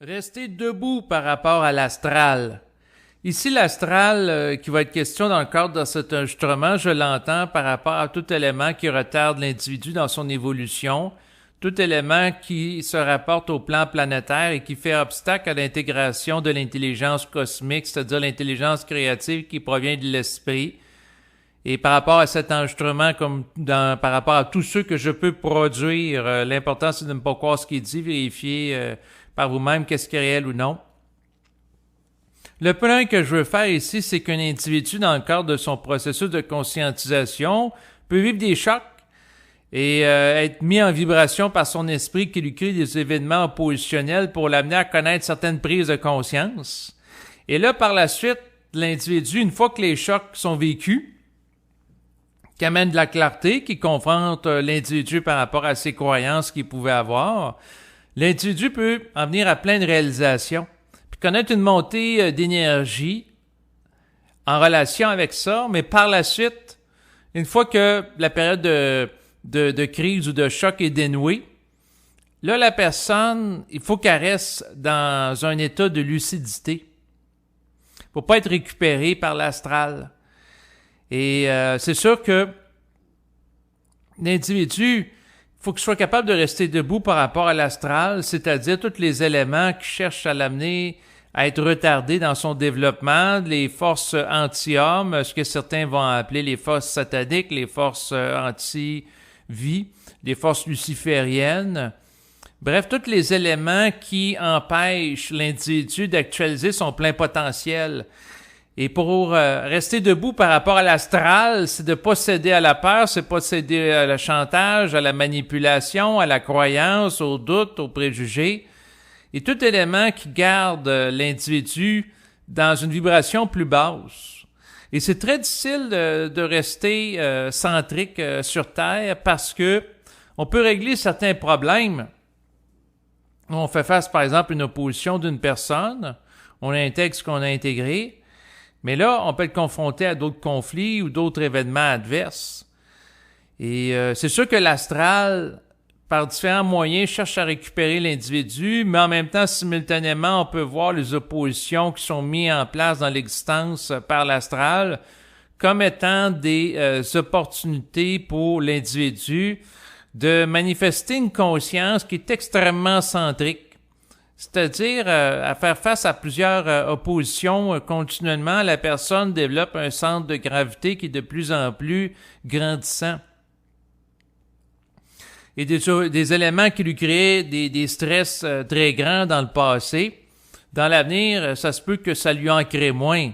Rester debout par rapport à l'astral. Ici, l'astral qui va être question dans le cadre de cet enregistrement, je l'entends par rapport à tout élément qui retarde l'individu dans son évolution, tout élément qui se rapporte au plan planétaire et qui fait obstacle à l'intégration de l'intelligence cosmique, c'est-à-dire l'intelligence créative qui provient de l'esprit. Et par rapport à cet enregistrement, par rapport à tous ceux que je peux produire, l'important c'est de ne pas croire ce qui est dit, vérifier par vous-même qu'est-ce qui est réel ou non. Le point que je veux faire ici, c'est qu'un individu, dans le cadre de son processus de conscientisation, peut vivre des chocs et être mis en vibration par son esprit qui lui crée des événements oppositionnels pour l'amener à connaître certaines prises de conscience. Et là, par la suite, l'individu, une fois que les chocs sont vécus, qui amène de la clarté, qui confronte l'individu par rapport à ses croyances qu'il pouvait avoir, l'individu peut en venir à plein de réalisations, puis connaître une montée d'énergie en relation avec ça, mais par la suite, une fois que la période de crise ou de choc est dénouée, là, la personne, il faut qu'elle reste dans un état de lucidité pour pas être récupérée par l'astral. Et c'est sûr que l'individu, il faut qu'il soit capable de rester debout par rapport à l'astral, c'est-à-dire tous les éléments qui cherchent à l'amener à être retardé dans son développement, les forces anti-hommes, ce que certains vont appeler les forces sataniques, les forces anti-vie, les forces lucifériennes. Bref, tous les éléments qui empêchent l'individu d'actualiser son plein potentiel. Et pour rester debout par rapport à l'astral, c'est de pas céder à la peur, c'est pas céder à le chantage, à la manipulation, à la croyance, au doute, aux préjugés. Et tout élément qui garde l'individu dans une vibration plus basse. Et c'est très difficile de rester centrique sur Terre parce que on peut régler certains problèmes. On fait face, par exemple, à une opposition d'une personne, on intègre ce qu'on a intégré, mais là, on peut être confronté à d'autres conflits ou d'autres événements adverses. Et c'est sûr que l'astral, par différents moyens, cherche à récupérer l'individu, mais en même temps, simultanément, on peut voir les oppositions qui sont mises en place dans l'existence par l'astral comme étant des opportunités pour l'individu de manifester une conscience qui est extrêmement centrique. C'est-à-dire, à faire face à plusieurs oppositions continuellement, la personne développe un centre de gravité qui est de plus en plus grandissant. Et des éléments qui lui créaient des stress très grands dans le passé, dans l'avenir, ça se peut que ça lui en crée moins.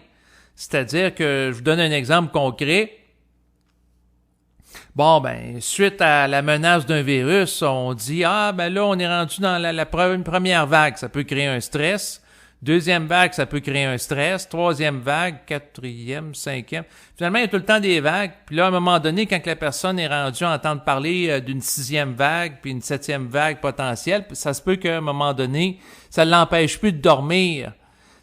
C'est-à-dire que, je vous donne un exemple concret. Bon, suite à la menace d'un virus, on dit, là, on est rendu dans la première vague, ça peut créer un stress. Deuxième vague, ça peut créer un stress. Troisième vague, quatrième, cinquième. Finalement, il y a tout le temps des vagues. Puis là, à un moment donné, quand la personne est rendue à entendre parler d'une sixième vague, puis une septième vague potentielle, ça se peut qu'à un moment donné, ça ne l'empêche plus de dormir.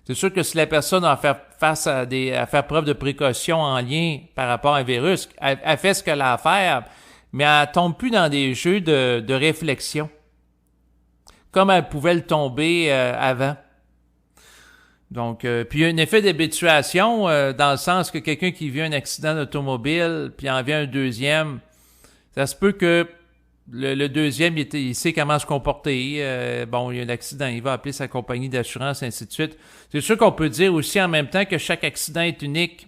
C'est sûr que si la personne a fait face à faire preuve de précaution en lien par rapport à un virus, elle fait ce qu'elle a à faire, mais elle tombe plus dans des jeux de réflexion, comme elle pouvait le tomber avant. Donc, puis il y a un effet d'habituation dans le sens que quelqu'un qui vit un accident d'automobile, puis en vit un deuxième, ça se peut que le deuxième, il sait comment se comporter. Il y a un accident, il va appeler sa compagnie d'assurance, ainsi de suite. C'est sûr qu'on peut dire aussi en même temps que chaque accident est unique.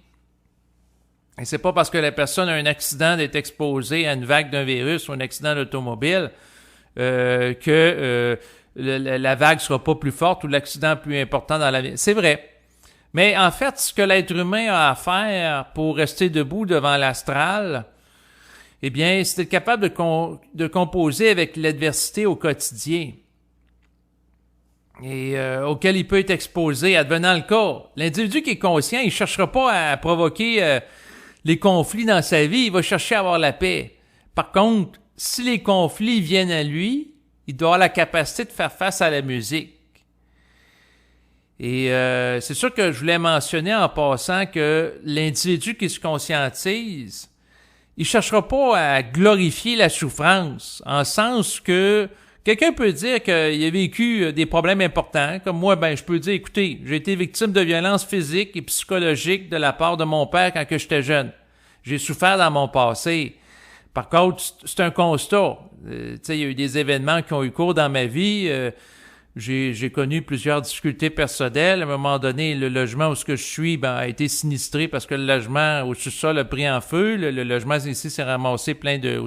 Et c'est pas parce que la personne a un accident d'être exposée à une vague d'un virus ou un accident d'automobile que la vague sera pas plus forte ou l'accident plus important dans la vie. C'est vrai. Mais en fait, ce que l'être humain a à faire pour rester debout devant l'astral, eh bien, c'est être capable de composer avec l'adversité au quotidien et auquel il peut être exposé advenant le cas. L'individu qui est conscient, il ne cherchera pas à provoquer les conflits dans sa vie, il va chercher à avoir la paix. Par contre, si les conflits viennent à lui, il doit avoir la capacité de faire face à la musique. Et c'est sûr que je voulais mentionner en passant que l'individu qui se conscientise, il cherchera pas à glorifier la souffrance, en sens que Quelqu'un peut dire qu'il a vécu des problèmes importants, comme moi, je peux dire, écoutez, j'ai été victime de violences physiques et psychologiques de la part de mon père quand que j'étais jeune. J'ai souffert dans mon passé. Par contre, c'est un constat. Il y a eu des événements qui ont eu cours dans ma vie. J'ai connu plusieurs difficultés personnelles. À un moment donné, le logement où je suis a été sinistré parce que le logement au sous-sol a pris en feu. Le logement ici s'est ramassé plein de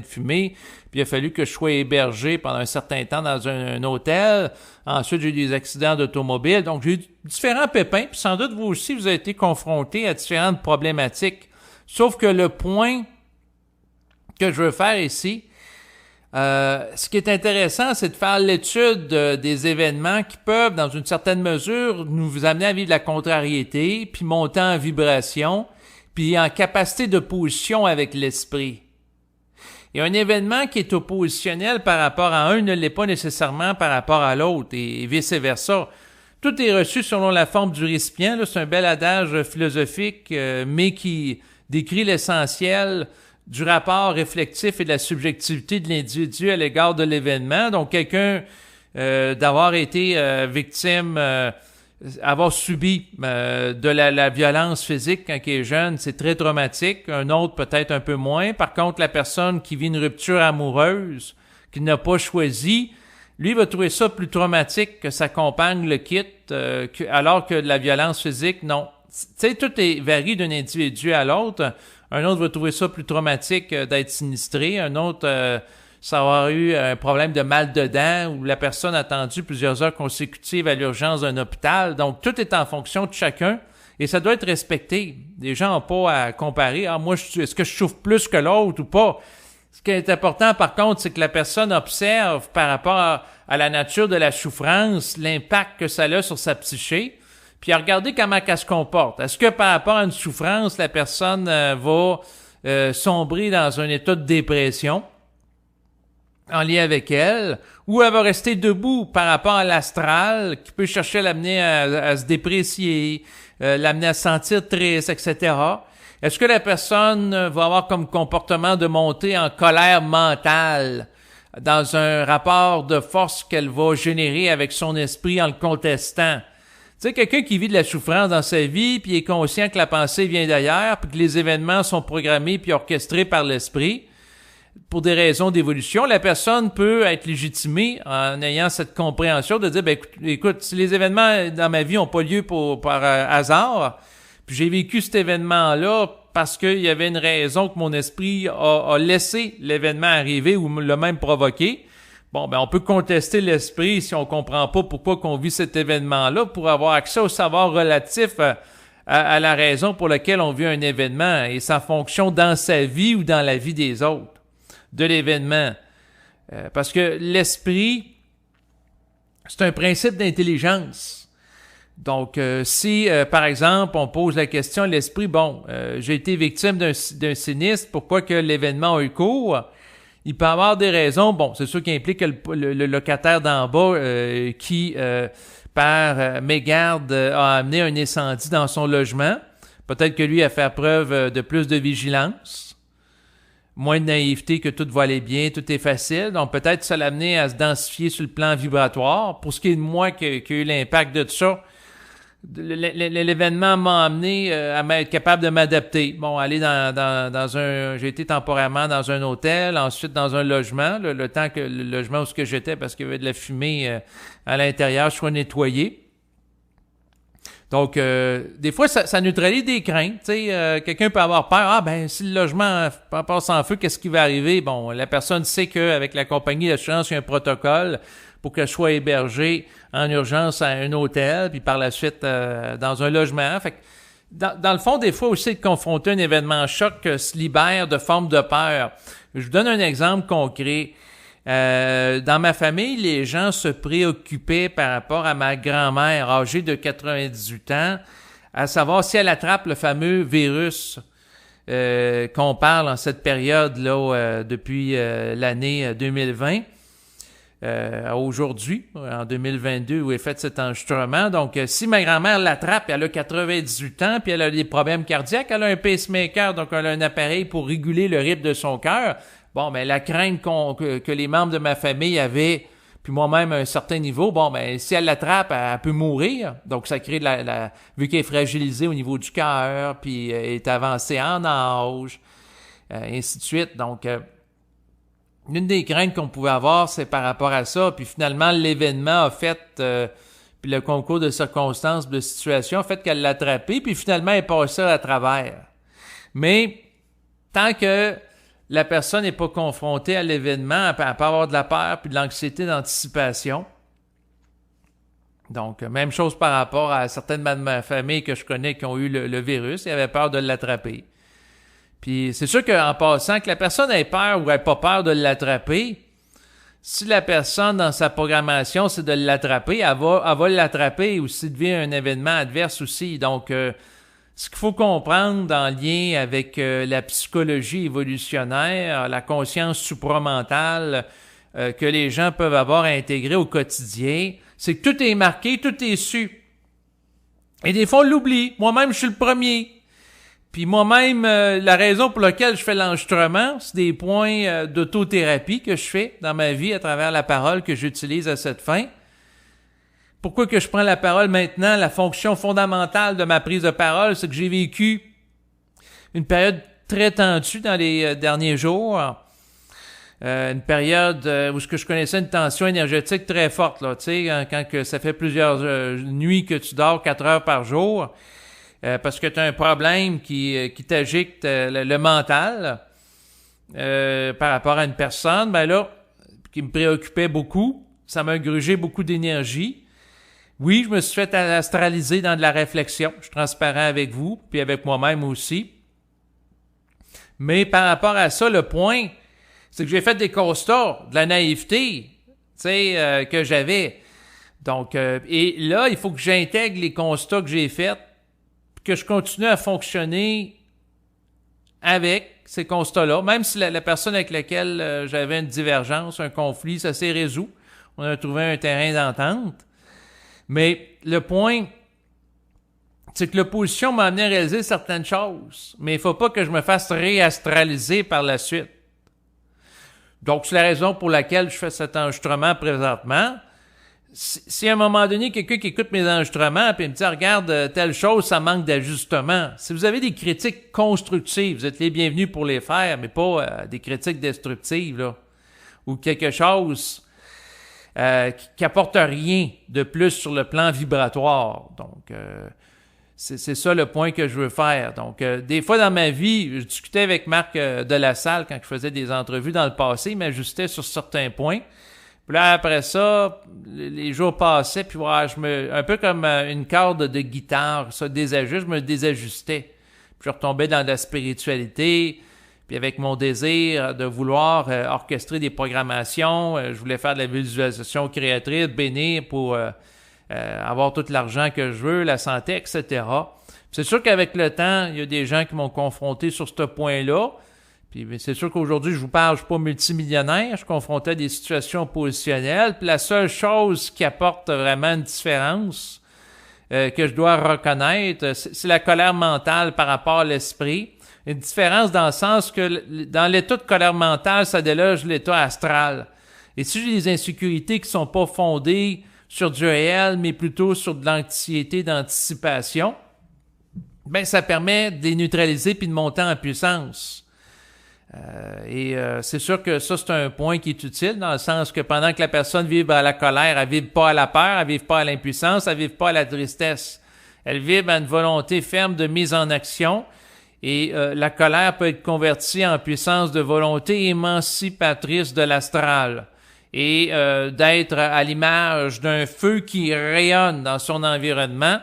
fumée. Puis il a fallu que je sois hébergé pendant un certain temps dans un hôtel. Ensuite, j'ai eu des accidents d'automobile. Donc, j'ai eu différents pépins. Puis sans doute, vous aussi, vous avez été confrontés à différentes problématiques. Sauf que le point que je veux faire ici, ce qui est intéressant, c'est de faire l'étude des événements qui peuvent, dans une certaine mesure, nous amener à vivre de la contrariété, puis monter en vibration, puis en capacité d'opposition avec l'esprit. Et un événement qui est oppositionnel par rapport à un ne l'est pas nécessairement par rapport à l'autre, et vice-versa. Tout est reçu selon la forme du récipient. Là, c'est un bel adage philosophique, mais qui décrit l'essentiel du rapport réflectif et de la subjectivité de l'individu à l'égard de l'événement. Donc, quelqu'un d'avoir été victime, avoir subi de la violence physique quand il est jeune, c'est très traumatique. Un autre, peut-être un peu moins. Par contre, la personne qui vit une rupture amoureuse, qui n'a pas choisi, lui va trouver ça plus traumatique que sa compagne le quitte, alors que de la violence physique, non. Tu sais, tout varie d'un individu à l'autre. Un autre va trouver ça plus traumatique d'être sinistré. Un autre, ça avoir eu un problème de mal de dents où la personne a attendu plusieurs heures consécutives à l'urgence d'un hôpital. Donc, tout est en fonction de chacun et ça doit être respecté. Les gens n'ont pas à comparer. Ah, moi, est-ce que je souffre plus que l'autre ou pas? Ce qui est important, par contre, c'est que la personne observe par rapport à la nature de la souffrance, l'impact que ça a sur sa psyché. Puis regardez comment elle se comporte. Est-ce que par rapport à une souffrance, la personne va sombrer dans un état de dépression en lien avec elle, ou elle va rester debout par rapport à l'astral qui peut chercher à l'amener à se déprécier, l'amener à se sentir triste, etc. Est-ce que la personne va avoir comme comportement de monter en colère mentale dans un rapport de force qu'elle va générer avec son esprit en le contestant? Tu sais, quelqu'un qui vit de la souffrance dans sa vie, puis est conscient que la pensée vient d'ailleurs, puis que les événements sont programmés puis orchestrés par l'esprit, pour des raisons d'évolution, la personne peut être légitimée en ayant cette compréhension de dire, écoute, si les événements dans ma vie n'ont pas lieu par hasard, puis j'ai vécu cet événement-là parce qu'il y avait une raison que mon esprit a laissé l'événement arriver ou l'a même provoqué. Bon, on peut contester l'esprit si on comprend pas pourquoi qu'on vit cet événement-là pour avoir accès au savoir relatif à la raison pour laquelle on vit un événement et sa fonction dans sa vie ou dans la vie des autres de l'événement. Parce que l'esprit, c'est un principe d'intelligence. Donc, si, par exemple, on pose la question à l'esprit, j'ai été victime d'un sinistre, pourquoi que l'événement a eu cours? Il peut y avoir des raisons, c'est sûr qui implique le locataire d'en bas qui, par mégarde, a amené un incendie dans son logement. Peut-être que lui a fait preuve de plus de vigilance, moins de naïveté que tout va aller bien, tout est facile. Donc peut-être ça l'a amené à se densifier sur le plan vibratoire. Pour ce qui est de moi qui a eu l'impact de tout ça, l'événement m'a amené à être capable de m'adapter. Aller j'ai été temporairement dans un hôtel, ensuite dans un logement, le temps que le logement où j'étais, parce qu'il y avait de la fumée à l'intérieur, soit nettoyé. Donc, des fois, ça neutralise des craintes. Quelqu'un peut avoir peur. Si le logement passe en feu, qu'est-ce qui va arriver? La personne sait qu'avec la compagnie d'assurance, il y a un protocole pour qu'elle soit hébergée en urgence à un hôtel, puis par la suite dans un logement. Fait que dans le fond, des fois aussi, de confronter un événement choc se libère de formes de peur. Je vous donne un exemple concret. Dans ma famille, les gens se préoccupaient par rapport à ma grand-mère âgée de 98 ans, à savoir si elle attrape le fameux virus qu'on parle en cette période-là depuis l'année 2020. Aujourd'hui, en 2022, où est fait cet enregistrement. Donc, si ma grand-mère l'attrape, elle a 98 ans, puis elle a des problèmes cardiaques, elle a un pacemaker, donc elle a un appareil pour réguler le rythme de son cœur. bon, ben la crainte que les membres de ma famille avaient, puis moi-même à un certain niveau, bon, ben si elle l'attrape, elle peut mourir. Donc, ça crée vu qu'elle est fragilisée au niveau du cœur, puis est avancée en âge, ainsi de suite. Donc, l'une des craintes qu'on pouvait avoir, c'est par rapport à ça. Puis finalement, l'événement a fait, puis le concours de circonstances, de situation, a fait qu'elle l'a attrapé, puis finalement, elle est passée à travers. Mais tant que la personne n'est pas confrontée à l'événement, elle peut avoir de la peur puis de l'anxiété d'anticipation. Donc, même chose par rapport à certaines de ma famille que je connais qui ont eu le virus, ils avaient peur de l'attraper. Puis c'est sûr qu'en passant, que la personne ait peur ou ait pas peur de l'attraper, si la personne dans sa programmation c'est de l'attraper, elle va l'attraper ou s'il devient un événement adverse aussi. Donc, ce qu'il faut comprendre en lien avec la psychologie évolutionnaire, la conscience supramentale que les gens peuvent avoir à intégrer au quotidien, c'est que tout est marqué, tout est su. Et des fois, on l'oublie. Moi-même, je suis le premier. Puis moi-même, la raison pour laquelle je fais l'enregistrement, c'est des points d'autothérapie que je fais dans ma vie à travers la parole que j'utilise à cette fin. Pourquoi que je prends la parole maintenant? La fonction fondamentale de ma prise de parole, c'est que j'ai vécu une période très tendue dans les derniers jours. Une période où je connaissais une tension énergétique très forte, là, tu sais, quand que ça fait plusieurs nuits que tu dors 4 heures par jour. Parce que tu as un problème qui t'agite le mental par rapport à une personne, ben là, qui me préoccupait beaucoup, ça m'a grugé beaucoup d'énergie. Oui, je me suis fait astraliser dans de la réflexion, je suis transparent avec vous, puis avec moi-même aussi. Mais par rapport à ça, le point, c'est que j'ai fait des constats de la naïveté, tu sais, que j'avais. Donc, et là, il faut que j'intègre les constats que j'ai faits, que je continue à fonctionner avec ces constats-là, même si la personne avec laquelle j'avais une divergence, un conflit, ça s'est résolu. On a trouvé un terrain d'entente. Mais le point, c'est que l'opposition m'a amené à réaliser certaines choses, mais il ne faut pas que je me fasse réastraliser par la suite. Donc, c'est la raison pour laquelle je fais cet enregistrement présentement. Si à un moment donné, quelqu'un qui écoute mes enregistrements et me dit « Regarde, telle chose, ça manque d'ajustement », si vous avez des critiques constructives, vous êtes les bienvenus pour les faire, mais pas des critiques destructives, là, ou quelque chose qui apporte rien de plus sur le plan vibratoire. Donc, c'est ça le point que je veux faire. Donc, des fois dans ma vie, je discutais avec Marc Delassalle quand je faisais des entrevues dans le passé, il m'ajustait sur certains points. Puis là, après ça, les jours passaient, puis voilà, un peu comme une corde de guitare, ça désajuste, je me désajustais. Puis je retombais dans la spiritualité, puis avec mon désir de vouloir orchestrer des programmations, je voulais faire de la visualisation créatrice, bénir pour avoir tout l'argent que je veux, la santé, etc. Puis c'est sûr qu'avec le temps, il y a des gens qui m'ont confronté sur ce point-là. Puis c'est sûr qu'aujourd'hui, je vous parle, je suis pas multimillionnaire, je suis confronté à des situations positionnelles. Puis la seule chose qui apporte vraiment une différence que je dois reconnaître, c'est la colère mentale par rapport à l'esprit. Une différence dans le sens que dans l'état de colère mentale, ça déloge l'état astral. Et si j'ai des insécurités qui sont pas fondées sur du réel, mais plutôt sur de l'anxiété d'anticipation, ben ça permet de les neutraliser puis de monter en puissance. C'est sûr que ça, c'est un point qui est utile dans le sens que pendant que la personne vibre à la colère, elle vibre pas à la peur, elle vibre pas à l'impuissance, elle vibre pas à la tristesse. Elle vibre à une volonté ferme de mise en action et la colère peut être convertie en puissance de volonté émancipatrice de l'astral et d'être à l'image d'un feu qui rayonne dans son environnement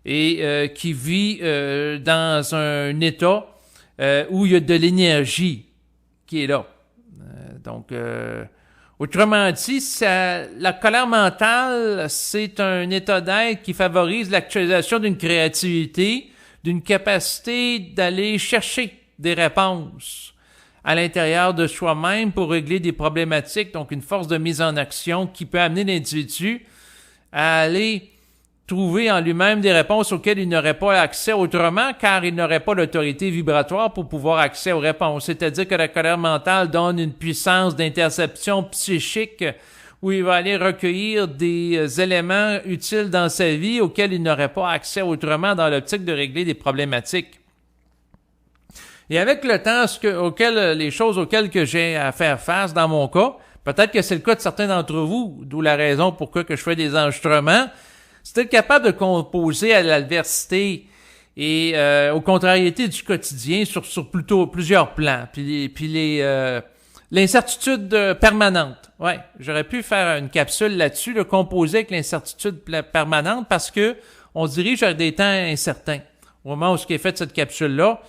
et qui vit dans un état où il y a de l'énergie qui est là. Autrement dit, la colère mentale, c'est un état d'être qui favorise l'actualisation d'une créativité, d'une capacité d'aller chercher des réponses à l'intérieur de soi-même pour régler des problématiques, donc une force de mise en action qui peut amener l'individu à aller trouver en lui-même des réponses auxquelles il n'aurait pas accès autrement, car il n'aurait pas l'autorité vibratoire pour pouvoir accès aux réponses. C'est-à-dire que la colère mentale donne une puissance d'interception psychique où il va aller recueillir des éléments utiles dans sa vie auxquels il n'aurait pas accès autrement dans l'optique de régler des problématiques. Et avec le temps, les choses auxquelles que j'ai à faire face dans mon cas, peut-être que c'est le cas de certains d'entre vous, d'où la raison pourquoi que je fais des enregistrements, c'est d'être capable de composer à l'adversité et aux contrariétés du quotidien sur plutôt plusieurs plans. Puis l'incertitude permanente. Ouais, j'aurais pu faire une capsule là-dessus, le composer avec l'incertitude permanente parce que on se dirige vers des temps incertains. Au moment où ce qui est fait de cette capsule-là,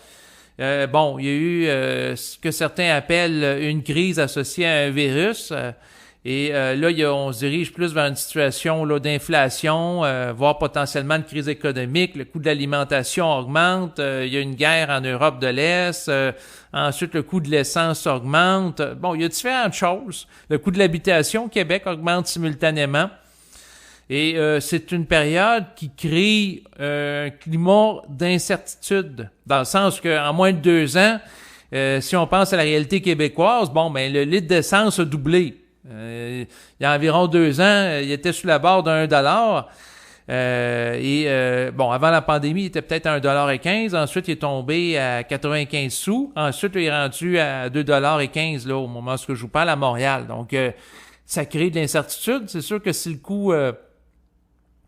il y a eu ce que certains appellent une crise associée à un virus. On se dirige plus vers une situation là, d'inflation, voire potentiellement de crise économique. Le coût de l'alimentation augmente. Il y a une guerre en Europe de l'Est. Ensuite, le coût de l'essence augmente. Bon, il y a différentes choses. Le coût de l'habitation au Québec augmente simultanément. Et c'est une période qui crée un climat d'incertitude, dans le sens qu'en moins de 2 ans, si on pense à la réalité québécoise, le litre d'essence a doublé. Il y a environ 2 ans, il était sous la barre de $1. Avant la pandémie, il était peut-être à $1,15. Ensuite, il est tombé à 95 sous. Ensuite, il est rendu à $2,15 là, au moment où je vous parle à Montréal. Donc, ça crée de l'incertitude. C'est sûr que si le coût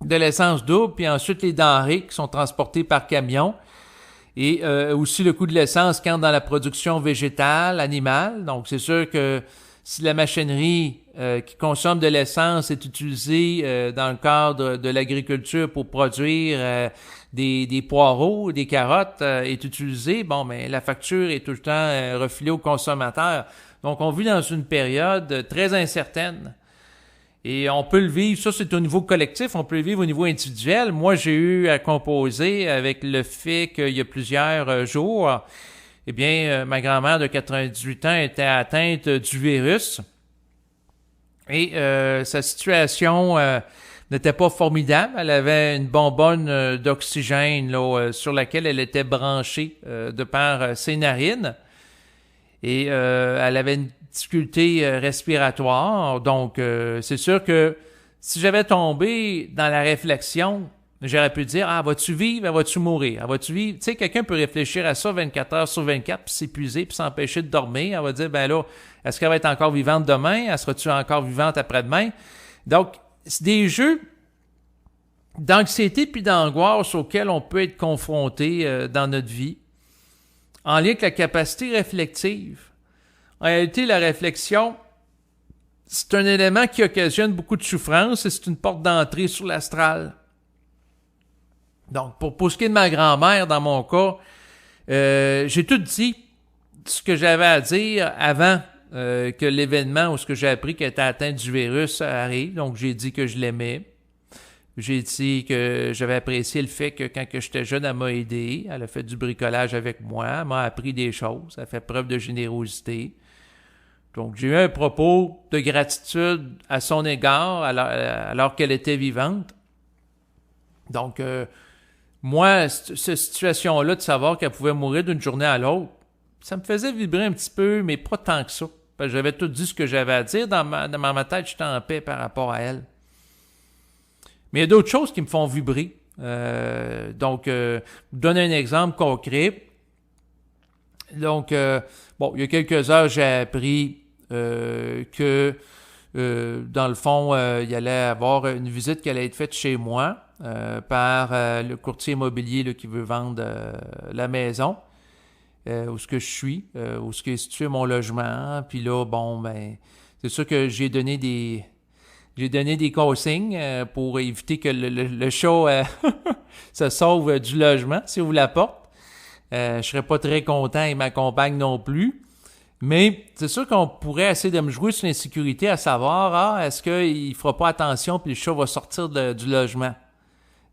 de l'essence double, puis ensuite les denrées qui sont transportées par camion, et aussi le coût de l'essence quand dans la production végétale, animale. Donc, c'est sûr que si la machinerie qui consomme de l'essence est utilisée dans le cadre de l'agriculture pour produire des poireaux, des carottes est utilisée, la facture est tout le temps refilée aux consommateurs. Donc, on vit dans une période très incertaine. Et on peut le vivre, ça c'est au niveau collectif, on peut le vivre au niveau individuel. Moi, j'ai eu à composer avec le fait qu'il y a plusieurs jours, ma grand-mère de 98 ans était atteinte du virus. Et sa situation n'était pas formidable. Elle avait une bonbonne d'oxygène là, sur laquelle elle était branchée de par ses narines. Et elle avait une difficulté respiratoire. Donc, c'est sûr que si j'avais tombé dans la réflexion, j'aurais pu dire, vas-tu vivre, vas-tu mourir? Vas-tu vivre? Tu sais, quelqu'un peut réfléchir à ça 24 heures sur 24, puis s'épuiser, puis s'empêcher de dormir. Elle va dire, est-ce qu'elle va être encore vivante demain? Elle sera-tu encore vivante après-demain? Donc, c'est des jeux d'anxiété puis d'angoisse auxquels on peut être confronté dans notre vie, en lien avec la capacité réflexive. En réalité, la réflexion, c'est un élément qui occasionne beaucoup de souffrance et c'est une porte d'entrée sur l'astral. Donc, pour ce qui est de ma grand-mère, dans mon cas, j'ai tout dit ce que j'avais à dire avant que l'événement où ce que j'ai appris qu'elle était atteinte du virus arrive. Donc, j'ai dit que je l'aimais. J'ai dit que j'avais apprécié le fait que quand j'étais jeune, elle m'a aidé. Elle a fait du bricolage avec moi. Elle m'a appris des choses. Elle a fait preuve de générosité. Donc, j'ai eu un propos de gratitude à son égard alors qu'elle était vivante. Donc, moi, cette situation-là de savoir qu'elle pouvait mourir d'une journée à l'autre, ça me faisait vibrer un petit peu, mais pas tant que ça. Parce que j'avais tout dit ce que j'avais à dire. Dans ma tête, j'étais en paix par rapport à elle. Mais il y a d'autres choses qui me font vibrer. Je vous donne un exemple concret. Donc, il y a quelques heures, j'ai appris que, dans le fond, il y allait avoir une visite qui allait être faite chez moi par le courtier immobilier là, qui veut vendre la maison, où ce que je suis, où ce qui est situé mon logement. Puis là, c'est sûr que j'ai donné des consignes pour éviter que le chat se sauve du logement, si vous l'apporte. Je serais pas très content et ma compagne non plus. Mais c'est sûr qu'on pourrait essayer de me jouer sur l'insécurité à savoir, est-ce qu'il fera pas attention puis le chat va sortir du logement.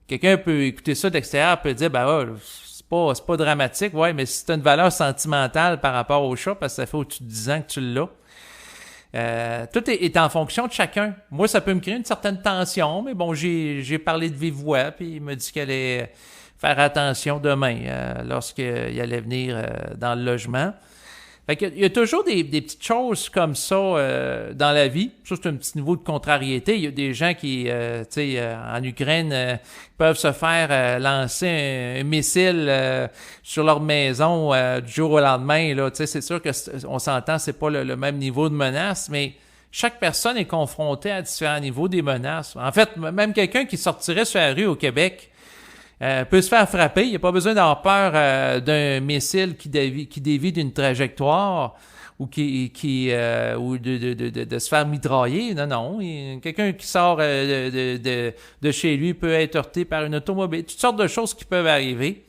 Quelqu'un peut écouter ça de l'extérieur peut dire, c'est pas dramatique, ouais, mais c'est une valeur sentimentale par rapport au chat parce que ça fait au-dessus de 10 ans que tu l'as. Tout est en fonction de chacun. Moi, ça peut me créer une certaine tension, mais bon, j'ai parlé de vive voix, puis il m'a dit qu'elle allait faire attention demain lorsqu'il allait venir dans le logement. Fait qu'il y a toujours des petites choses comme ça dans la vie. Ça, c'est un petit niveau de contrariété. Il y a des gens qui, en Ukraine, peuvent se faire lancer un missile sur leur maison du jour au lendemain. Là, c'est sûr que on s'entend, c'est pas le même niveau de menace, mais chaque personne est confrontée à différents niveaux des menaces. En fait, même quelqu'un qui sortirait sur la rue au Québec peut se faire frapper. Il n'y a pas besoin d'avoir peur d'un missile qui dévie d'une trajectoire ou ou de se faire mitrailler. Non. Quelqu'un qui sort de chez lui peut être heurté par une automobile. Toutes sortes de choses qui peuvent arriver.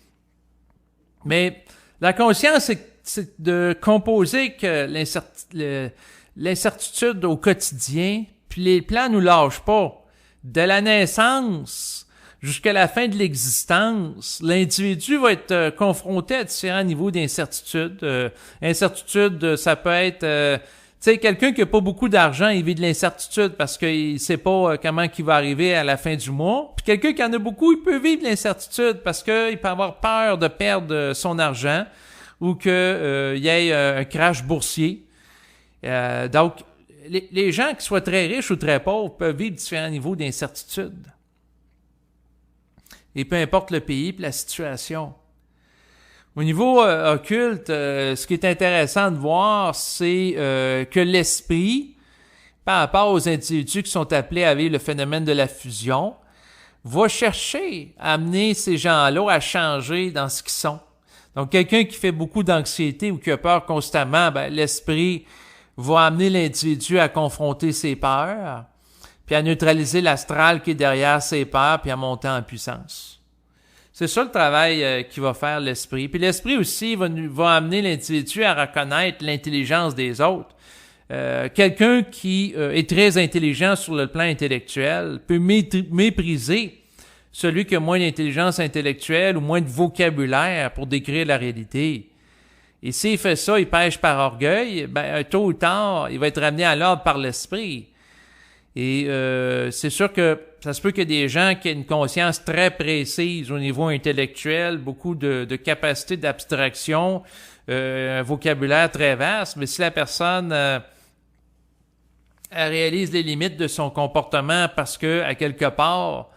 Mais la conscience, c'est de composer que l'incertitude au quotidien, puis les plans nous lâchent pas. De la naissance jusqu'à la fin de l'existence, l'individu va être confronté à différents niveaux d'incertitude. Incertitude, ça peut être, quelqu'un qui a pas beaucoup d'argent, il vit de l'incertitude parce qu'il sait pas comment il va arriver à la fin du mois. Puis quelqu'un qui en a beaucoup, il peut vivre de l'incertitude parce qu'il peut avoir peur de perdre son argent ou qu'il y ait un crash boursier. Donc, les gens qui soient très riches ou très pauvres peuvent vivre différents niveaux d'incertitude. Et peu importe le pays et la situation. Au niveau occulte, ce qui est intéressant de voir, c'est que l'esprit, par rapport aux individus qui sont appelés à vivre le phénomène de la fusion, va chercher à amener ces gens-là à changer dans ce qu'ils sont. Donc, quelqu'un qui fait beaucoup d'anxiété ou qui a peur constamment, l'esprit va amener l'individu à confronter ses peurs, puis à neutraliser l'astral qui est derrière ses peurs, puis à monter en puissance. C'est ça le travail qu'il va faire l'esprit. Puis l'esprit aussi va amener l'individu à reconnaître l'intelligence des autres. Quelqu'un qui est très intelligent sur le plan intellectuel peut mépriser celui qui a moins d'intelligence intellectuelle ou moins de vocabulaire pour décrire la réalité. Et s'il fait ça, il pêche par orgueil, tôt ou tard, il va être ramené à l'ordre par l'esprit. Et c'est sûr que ça se peut qu'il y ait des gens qui aient une conscience très précise au niveau intellectuel, beaucoup de capacité d'abstraction, un vocabulaire très vaste, mais si la personne elle réalise les limites de son comportement parce que, à quelque part,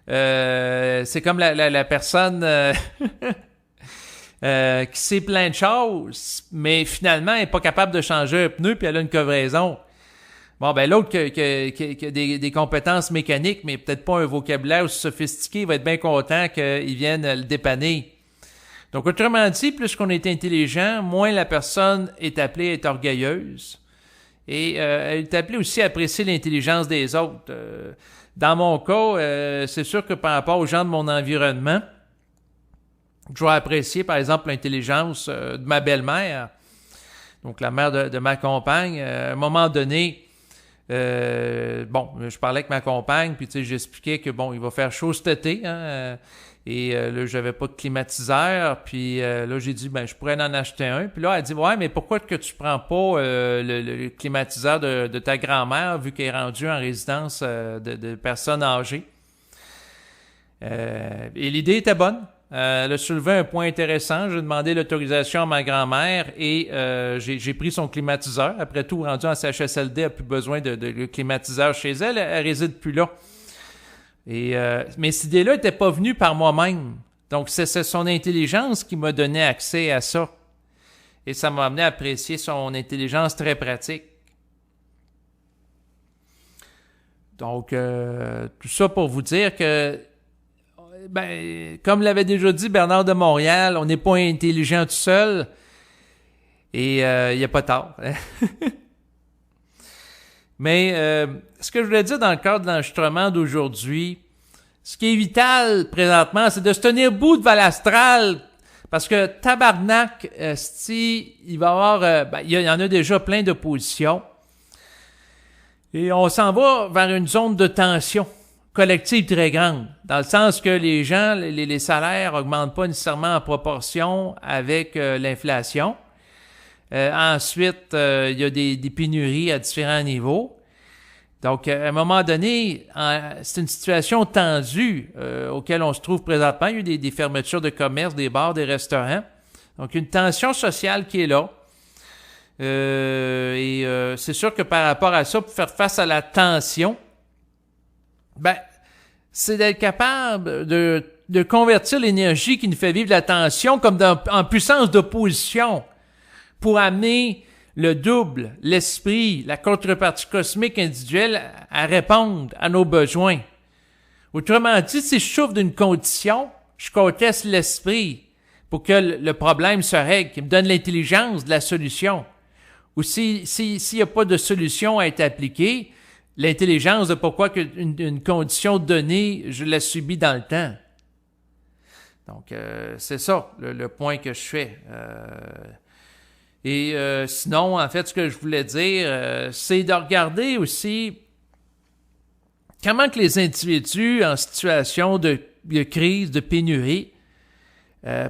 c'est comme la personne qui sait plein de choses, mais finalement, elle n'est pas capable de changer un pneu puis elle a une crevaison. Bon, l'autre qui a des compétences mécaniques, mais peut-être pas un vocabulaire aussi sophistiqué, il va être bien content qu'ils viennent le dépanner. Donc, autrement dit, plus qu'on est intelligent, moins la personne est appelée à être orgueilleuse. Et elle est appelée aussi à apprécier l'intelligence des autres. Dans mon cas, c'est sûr que par rapport aux gens de mon environnement, je vais apprécier, par exemple, l'intelligence de ma belle-mère, donc la mère de ma compagne. À un moment donné, je parlais avec ma compagne, puis j'expliquais que il va faire chaud cet été, et là, j'avais pas de climatiseur, puis là, j'ai dit, je pourrais en acheter un. Puis là, elle dit, ouais, mais pourquoi que tu prends pas le climatiseur de ta grand-mère, vu qu'elle est rendue en résidence de personnes âgées? Et l'idée était bonne. Elle a soulevé un point intéressant. J'ai demandé l'autorisation à ma grand-mère et j'ai pris son climatiseur. Après tout, rendu en CHSLD, elle n'a plus besoin de climatiseur chez elle. Elle réside plus là. Et mais cette idée-là n'était pas venue par moi-même. Donc, c'est son intelligence qui m'a donné accès à ça. Et ça m'a amené à apprécier son intelligence très pratique. Donc, tout ça pour vous dire que comme l'avait déjà dit Bernard de Montréal, on n'est pas intelligent tout seul et il n'y a pas tard. Mais ce que je voulais dire dans le cadre de l'enregistrement d'aujourd'hui, ce qui est vital présentement, c'est de se tenir debout devant l'astral parce que tabarnak, il va y avoir, il y en a déjà plein d'oppositions et on s'en va vers une zone de tension collective très grande, dans le sens que les gens, les salaires augmentent pas nécessairement en proportion avec l'inflation. Ensuite, il y a des pénuries à différents niveaux. Donc, à un moment donné, c'est une situation tendue auquel on se trouve présentement. Il y a eu des fermetures de commerce, des bars, des restaurants. Donc, une tension sociale qui est là. C'est sûr que par rapport à ça, pour faire face à la tension, c'est d'être capable de convertir l'énergie qui nous fait vivre la tension comme en puissance d'opposition pour amener le double, l'esprit, la contrepartie cosmique individuelle à répondre à nos besoins. Autrement dit, si je souffre d'une condition, je conteste l'esprit pour que le problème se règle, qu'il me donne l'intelligence de la solution. Ou s'il n'y a pas de solution à être appliquée, l'intelligence de pourquoi une condition donnée, je la subis dans le temps. Donc, c'est ça le point que je fais. Sinon, en fait, ce que je voulais dire, c'est de regarder aussi comment que les individus en situation de crise, de pénurie,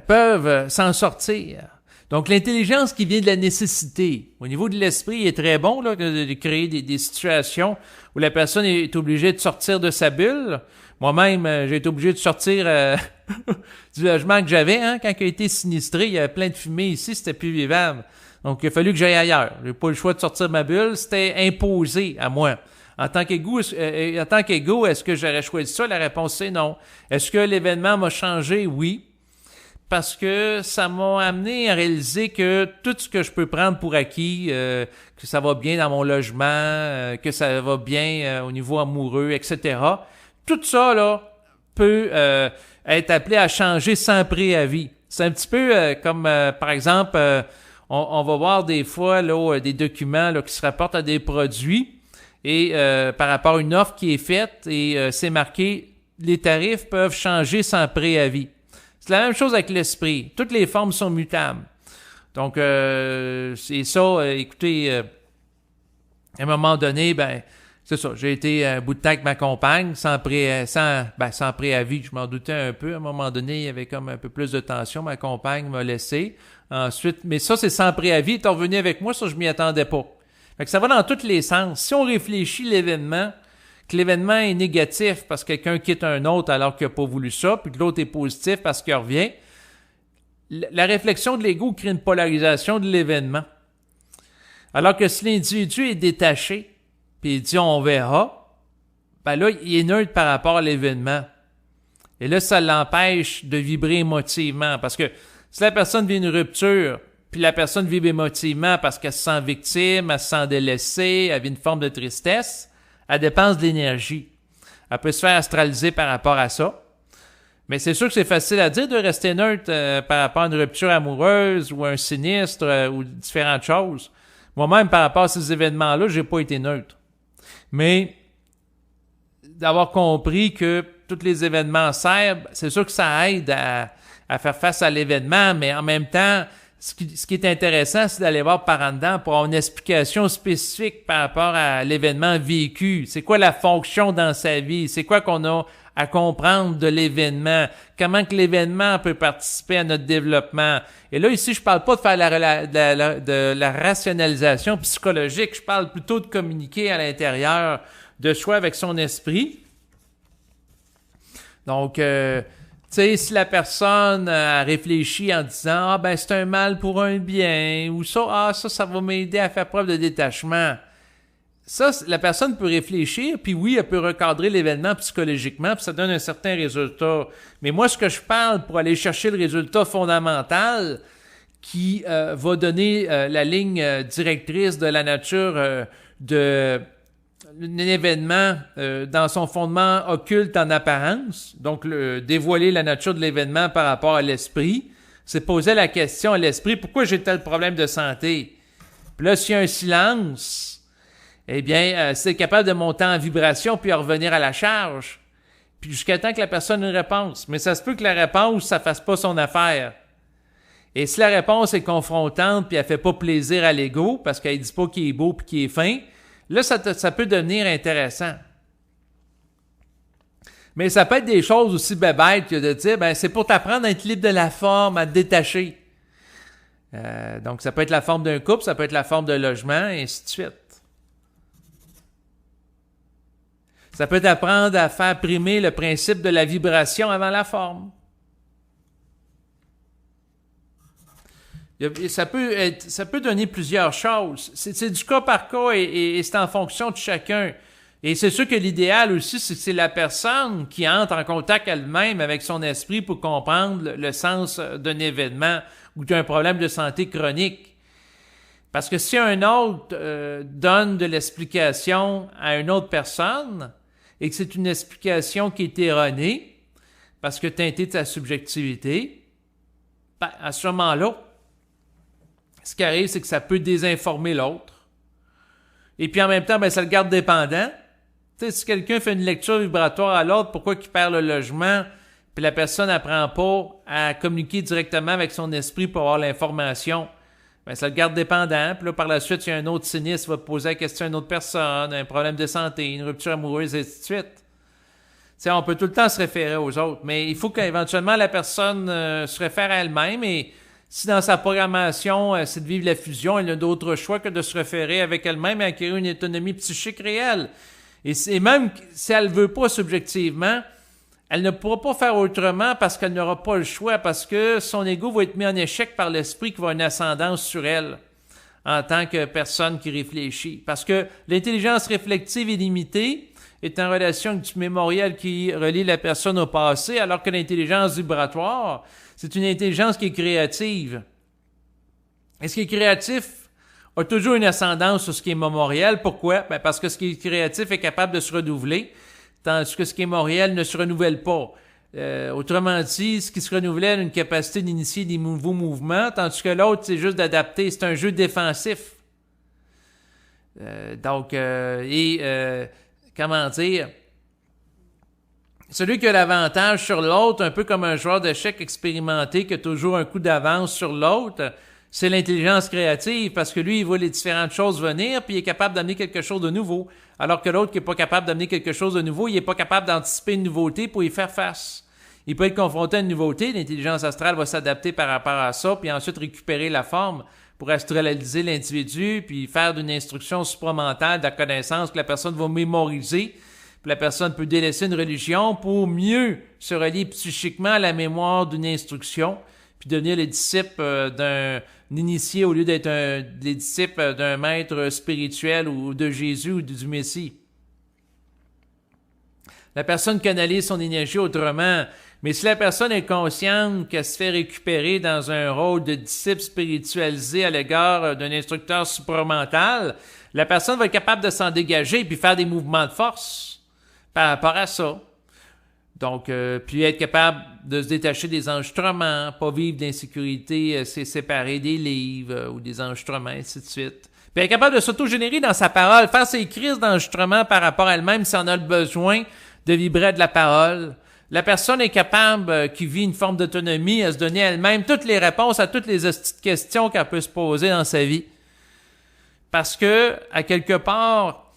peuvent s'en sortir. Donc, l'intelligence qui vient de la nécessité. Au niveau de l'esprit, il est très bon là, de créer des situations où la personne est obligée de sortir de sa bulle. Moi-même, j'ai été obligé de sortir du logement que j'avais quand il a été sinistré. Il y avait plein de fumée ici, c'était plus vivable. Donc, il a fallu que j'aille ailleurs. J'ai pas le choix de sortir de ma bulle. C'était imposé à moi. En tant qu'égo, est-ce que j'aurais choisi ça? La réponse, c'est non. Est-ce que l'événement m'a changé? Oui. Parce que ça m'a amené à réaliser que tout ce que je peux prendre pour acquis, que ça va bien dans mon logement, que ça va bien au niveau amoureux, etc., tout ça, là, peut être appelé à changer sans préavis. C'est un petit peu comme, par exemple, on va voir des fois là, des documents là, qui se rapportent à des produits et par rapport à une offre qui est faite et c'est marqué « Les tarifs peuvent changer sans préavis ». C'est la même chose avec l'esprit. Toutes les formes sont mutables. Donc, c'est ça. Écoutez, à un moment donné, c'est ça. J'ai été un bout de temps avec ma compagne, sans préavis. Je m'en doutais un peu. À un moment donné, il y avait comme un peu plus de tension. Ma compagne m'a laissé. Ensuite, mais ça, c'est sans préavis. Elle est revenu avec moi. Ça, je m'y attendais pas. Fait que ça va dans tous les sens. Si on réfléchit l'événement, que l'événement est négatif parce que quelqu'un quitte un autre alors qu'il n'a pas voulu ça, puis que l'autre est positif parce qu'il revient, la réflexion de l'ego crée une polarisation de l'événement. Alors que si l'individu est détaché, puis il dit « on verra », là, il est neutre par rapport à l'événement. Et là, ça l'empêche de vibrer émotivement. Parce que si la personne vit une rupture, puis la personne vibre émotivement parce qu'elle se sent victime, elle se sent délaissée, elle vit une forme de tristesse, elle dépense de l'énergie. Elle peut se faire astraliser par rapport à ça. Mais c'est sûr que c'est facile à dire de rester neutre par rapport à une rupture amoureuse ou un sinistre ou différentes choses. Moi-même, par rapport à ces événements-là, j'ai pas été neutre. Mais d'avoir compris que tous les événements servent, c'est sûr que ça aide à faire face à l'événement, mais en même temps, ce qui est intéressant, c'est d'aller voir par en dedans pour avoir une explication spécifique par rapport à l'événement vécu. C'est quoi la fonction dans sa vie? C'est quoi qu'on a à comprendre de l'événement? Comment que l'événement peut participer à notre développement? Et là, ici, je parle pas de faire de la rationalisation psychologique. Je parle plutôt de communiquer à l'intérieur de soi avec son esprit. Donc, tu sais, si la personne a réfléchi en disant « Ah, c'est un mal pour un bien » ou ça va m'aider à faire preuve de détachement. Ça, la personne peut réfléchir, puis oui, elle peut recadrer l'événement psychologiquement, puis ça donne un certain résultat. Mais moi, ce que je parle pour aller chercher le résultat fondamental qui va donner la ligne directrice de la nature d'un événement dans son fondement occulte en apparence, donc dévoiler la nature de l'événement par rapport à l'esprit, c'est poser la question à l'esprit, pourquoi j'ai tel problème de santé? Puis là, s'il y a un silence, eh bien, c'est capable de monter en vibration puis à revenir à la charge, puis jusqu'à temps que la personne ait une réponse. Mais ça se peut que la réponse, ça fasse pas son affaire. Et si la réponse est confrontante puis elle fait pas plaisir à l'ego, parce qu'elle dit pas qu'il est beau puis qu'il est fin, là, ça peut devenir intéressant. Mais ça peut être des choses aussi bébêtes que de dire, c'est pour t'apprendre à être libre de la forme, à te détacher. Donc, ça peut être la forme d'un couple, ça peut être la forme de logement, et ainsi de suite. Ça peut apprendre à faire primer le principe de la vibration avant la forme. Ça peut donner plusieurs choses. C'est du cas par cas et c'est en fonction de chacun. Et c'est sûr que l'idéal aussi, c'est que c'est la personne qui entre en contact elle-même avec son esprit pour comprendre le sens d'un événement ou d'un problème de santé chronique. Parce que si un autre donne de l'explication à une autre personne et que c'est une explication qui est erronée, parce que teintée de sa subjectivité, ben, à ce moment-là, ce qui arrive, c'est que ça peut désinformer l'autre. Et puis en même temps, ben, ça le garde dépendant. Tu sais, si quelqu'un fait une lecture vibratoire à l'autre, pourquoi qu'il perd le logement, puis la personne n'apprend pas à communiquer directement avec son esprit pour avoir l'information, ben, ça le garde dépendant. Puis là, par la suite, il y a un autre sinistre qui va poser la question à une autre personne, un problème de santé, une rupture amoureuse, et ainsi de suite. Tu sais, on peut tout le temps se référer aux autres, mais il faut qu'éventuellement la personne se réfère à elle-même et si dans sa programmation, c'est de vivre la fusion, elle n'a d'autre choix que de se référer avec elle-même et acquérir une autonomie psychique réelle. Et même si elle ne veut pas subjectivement, elle ne pourra pas faire autrement parce qu'elle n'aura pas le choix, parce que son ego va être mis en échec par l'esprit qui va avoir une ascendance sur elle en tant que personne qui réfléchit. Parce que l'intelligence réflexive illimitée est en relation avec du mémoriel qui relie la personne au passé, alors que l'intelligence vibratoire, c'est une intelligence qui est créative. Et ce qui est créatif a toujours une ascendance sur ce qui est mémoriel. Pourquoi? Ben parce que ce qui est créatif est capable de se renouveler, tandis que ce qui est mémoriel ne se renouvelle pas. Autrement dit, ce qui se renouvelle a une capacité d'initier des nouveaux mouvements, tandis que l'autre, c'est juste d'adapter. C'est un jeu défensif. Comment dire? Celui qui a l'avantage sur l'autre, un peu comme un joueur d'échecs expérimenté qui a toujours un coup d'avance sur l'autre, c'est l'intelligence créative, parce que lui, il voit les différentes choses venir, puis il est capable d'amener quelque chose de nouveau. Alors que l'autre qui n'est pas capable d'amener quelque chose de nouveau, il n'est pas capable d'anticiper une nouveauté pour y faire face. Il peut être confronté à une nouveauté, l'intelligence astrale va s'adapter par rapport à ça, puis ensuite récupérer la forme pour astraliser l'individu, puis faire d'une instruction supramentale de la connaissance que la personne va mémoriser. Puis la personne peut délaisser une religion pour mieux se relier psychiquement à la mémoire d'une instruction, puis devenir les disciples d'un initié au lieu d'être les disciples d'un maître spirituel ou de Jésus ou du Messie. La personne canalise son énergie autrement, mais si la personne est consciente qu'elle se fait récupérer dans un rôle de disciple spiritualisé à l'égard d'un instructeur supramental, la personne va être capable de s'en dégager puis faire des mouvements de force par rapport à ça. Donc, puis être capable de se détacher des enregistrements, pas vivre d'insécurité, c'est séparer des livres ou des enregistrements, ainsi de suite. Puis être capable de s'auto-générer dans sa parole, faire ses crises d'enregistrement par rapport à elle-même si on a le besoin de vibrer de la parole. La personne est capable, qui vit une forme d'autonomie, à se donner elle-même toutes les réponses à toutes les questions qu'elle peut se poser dans sa vie. Parce que, à quelque part,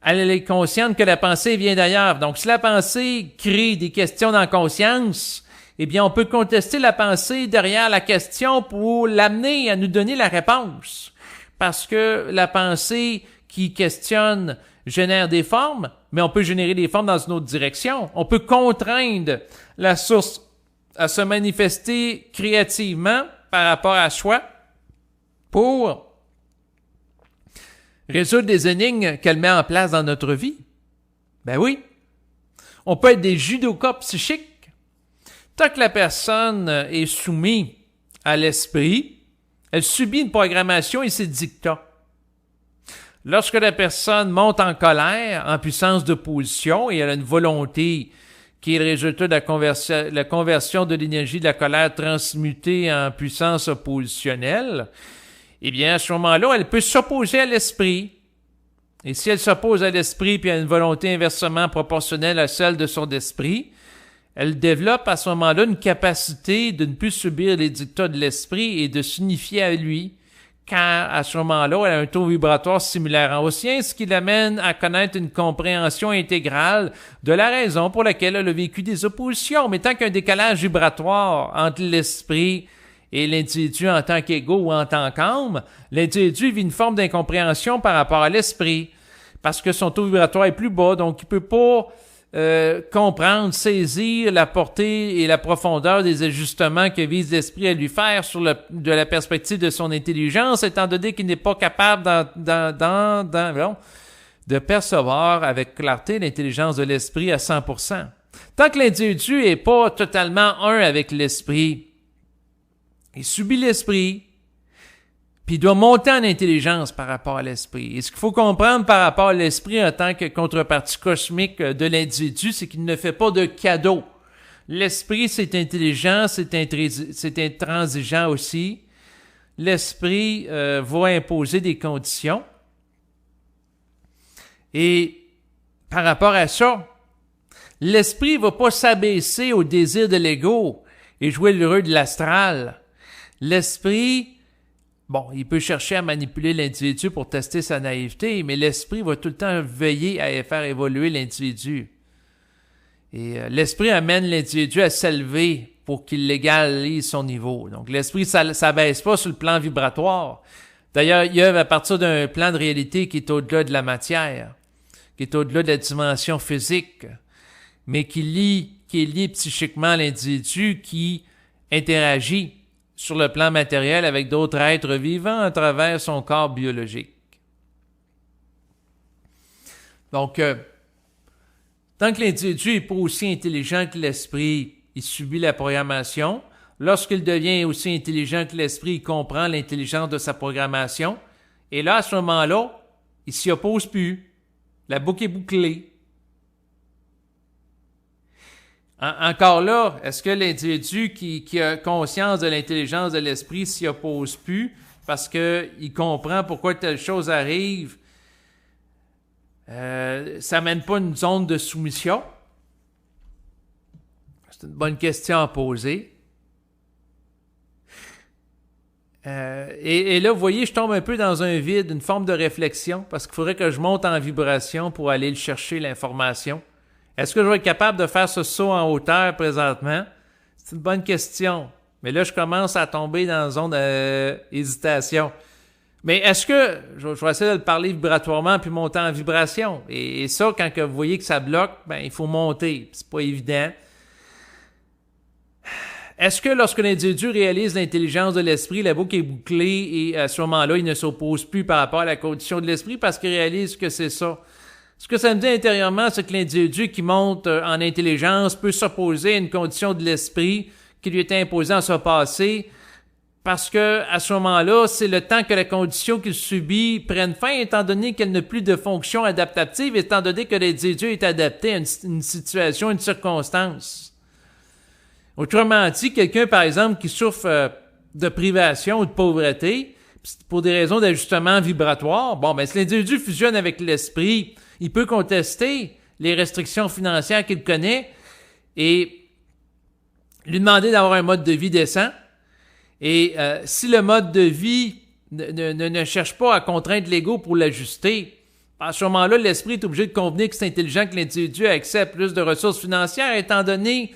elle est consciente que la pensée vient d'ailleurs. Donc, si la pensée crée des questions dans la conscience, eh bien, on peut contester la pensée derrière la question pour l'amener à nous donner la réponse. Parce que la pensée qui questionne génère des formes, mais on peut générer des formes dans une autre direction. On peut contraindre la source à se manifester créativement par rapport à soi pour résoudre des énigmes qu'elle met en place dans notre vie. Ben oui. On peut être des judokas psychiques. Tant que la personne est soumise à l'esprit, elle subit une programmation et ses dictats. Lorsque la personne monte en colère, en puissance d'opposition, et elle a une volonté qui est le résultat de la conversion de l'énergie de la colère transmutée en puissance oppositionnelle, eh bien, à ce moment-là, elle peut s'opposer à l'esprit. Et si elle s'oppose à l'esprit puis à une volonté inversement proportionnelle à celle de son esprit, elle développe à ce moment-là une capacité de ne plus subir les dictats de l'esprit et de s'unifier à lui, car à ce moment-là, elle a un taux vibratoire similaire au sien, ce qui l'amène à connaître une compréhension intégrale de la raison pour laquelle elle a vécu des oppositions. Mais tant qu'il y a un décalage vibratoire entre l'esprit et l'individu en tant qu'ego ou en tant qu'âme, l'individu vit une forme d'incompréhension par rapport à l'esprit, parce que son taux vibratoire est plus bas, donc il peut pas comprendre, saisir la portée et la profondeur des ajustements que vise l'esprit à lui faire de la perspective de son intelligence, étant donné qu'il n'est pas capable de percevoir avec clarté l'intelligence de l'esprit à 100%. Tant que l'individu n'est pas totalement un avec l'esprit, il subit l'esprit, puis il doit monter en intelligence par rapport à l'esprit. Et ce qu'il faut comprendre par rapport à l'esprit en tant que contrepartie cosmique de l'individu, c'est qu'il ne fait pas de cadeau. L'esprit, c'est intelligent, c'est intransigeant aussi. L'esprit va imposer des conditions. Et par rapport à ça, l'esprit ne va pas s'abaisser au désir de l'ego et jouer l'heureux de l'astral. L'esprit, bon, il peut chercher à manipuler l'individu pour tester sa naïveté, mais l'esprit va tout le temps veiller à faire évoluer l'individu. Et l'esprit amène l'individu à s'élever pour qu'il légalise son niveau. Donc l'esprit ne s'abaisse pas sur le plan vibratoire. D'ailleurs, il œuvre à partir d'un plan de réalité qui est au-delà de la matière, qui est au-delà de la dimension physique, mais qui est lié psychiquement à l'individu, qui interagit sur le plan matériel avec d'autres êtres vivants à travers son corps biologique. Donc, tant que l'individu n'est pas aussi intelligent que l'esprit, il subit la programmation. Lorsqu'il devient aussi intelligent que l'esprit, il comprend l'intelligence de sa programmation. Et là, à ce moment-là, il s'y oppose plus. La boucle est bouclée. Encore là, est-ce que l'individu qui a conscience de l'intelligence de l'esprit s'y oppose plus parce qu'il comprend pourquoi telle chose arrive? Ça mène pas une zone de soumission? C'est une bonne question à poser. Et là, vous voyez, je tombe un peu dans un vide, une forme de réflexion, parce qu'il faudrait que je monte en vibration pour aller chercher l'information. Est-ce que je vais être capable de faire ce saut en hauteur présentement? C'est une bonne question. Mais là, je commence à tomber dans une zone d'hésitation. Mais est-ce que... Je vais essayer de le parler vibratoirement puis monter en vibration. Et ça, quand que vous voyez que ça bloque, ben il faut monter. C'est pas évident. Est-ce que lorsque l'individu réalise l'intelligence de l'esprit, la boucle est bouclée et à ce moment-là, il ne s'oppose plus par rapport à la condition de l'esprit parce qu'il réalise que c'est ça? Ce que ça me dit intérieurement, c'est que l'individu qui monte en intelligence peut s'opposer à une condition de l'esprit qui lui est imposée en ce passé, parce que à ce moment-là, c'est le temps que la condition qu'il subit prenne fin, étant donné qu'elle n'a plus de fonction adaptative, étant donné que l'individu est adapté à une situation, une circonstance. Autrement dit, quelqu'un, par exemple, qui souffre de privation ou de pauvreté, pour des raisons d'ajustement vibratoire, bon, ben si l'individu fusionne avec l'esprit, il peut contester les restrictions financières qu'il connaît et lui demander d'avoir un mode de vie décent. Et si le mode de vie ne cherche pas à contraindre l'ego pour l'ajuster, à ce moment-là, l'esprit est obligé de convenir que c'est intelligent que l'individu ait accès à plus de ressources financières, étant donné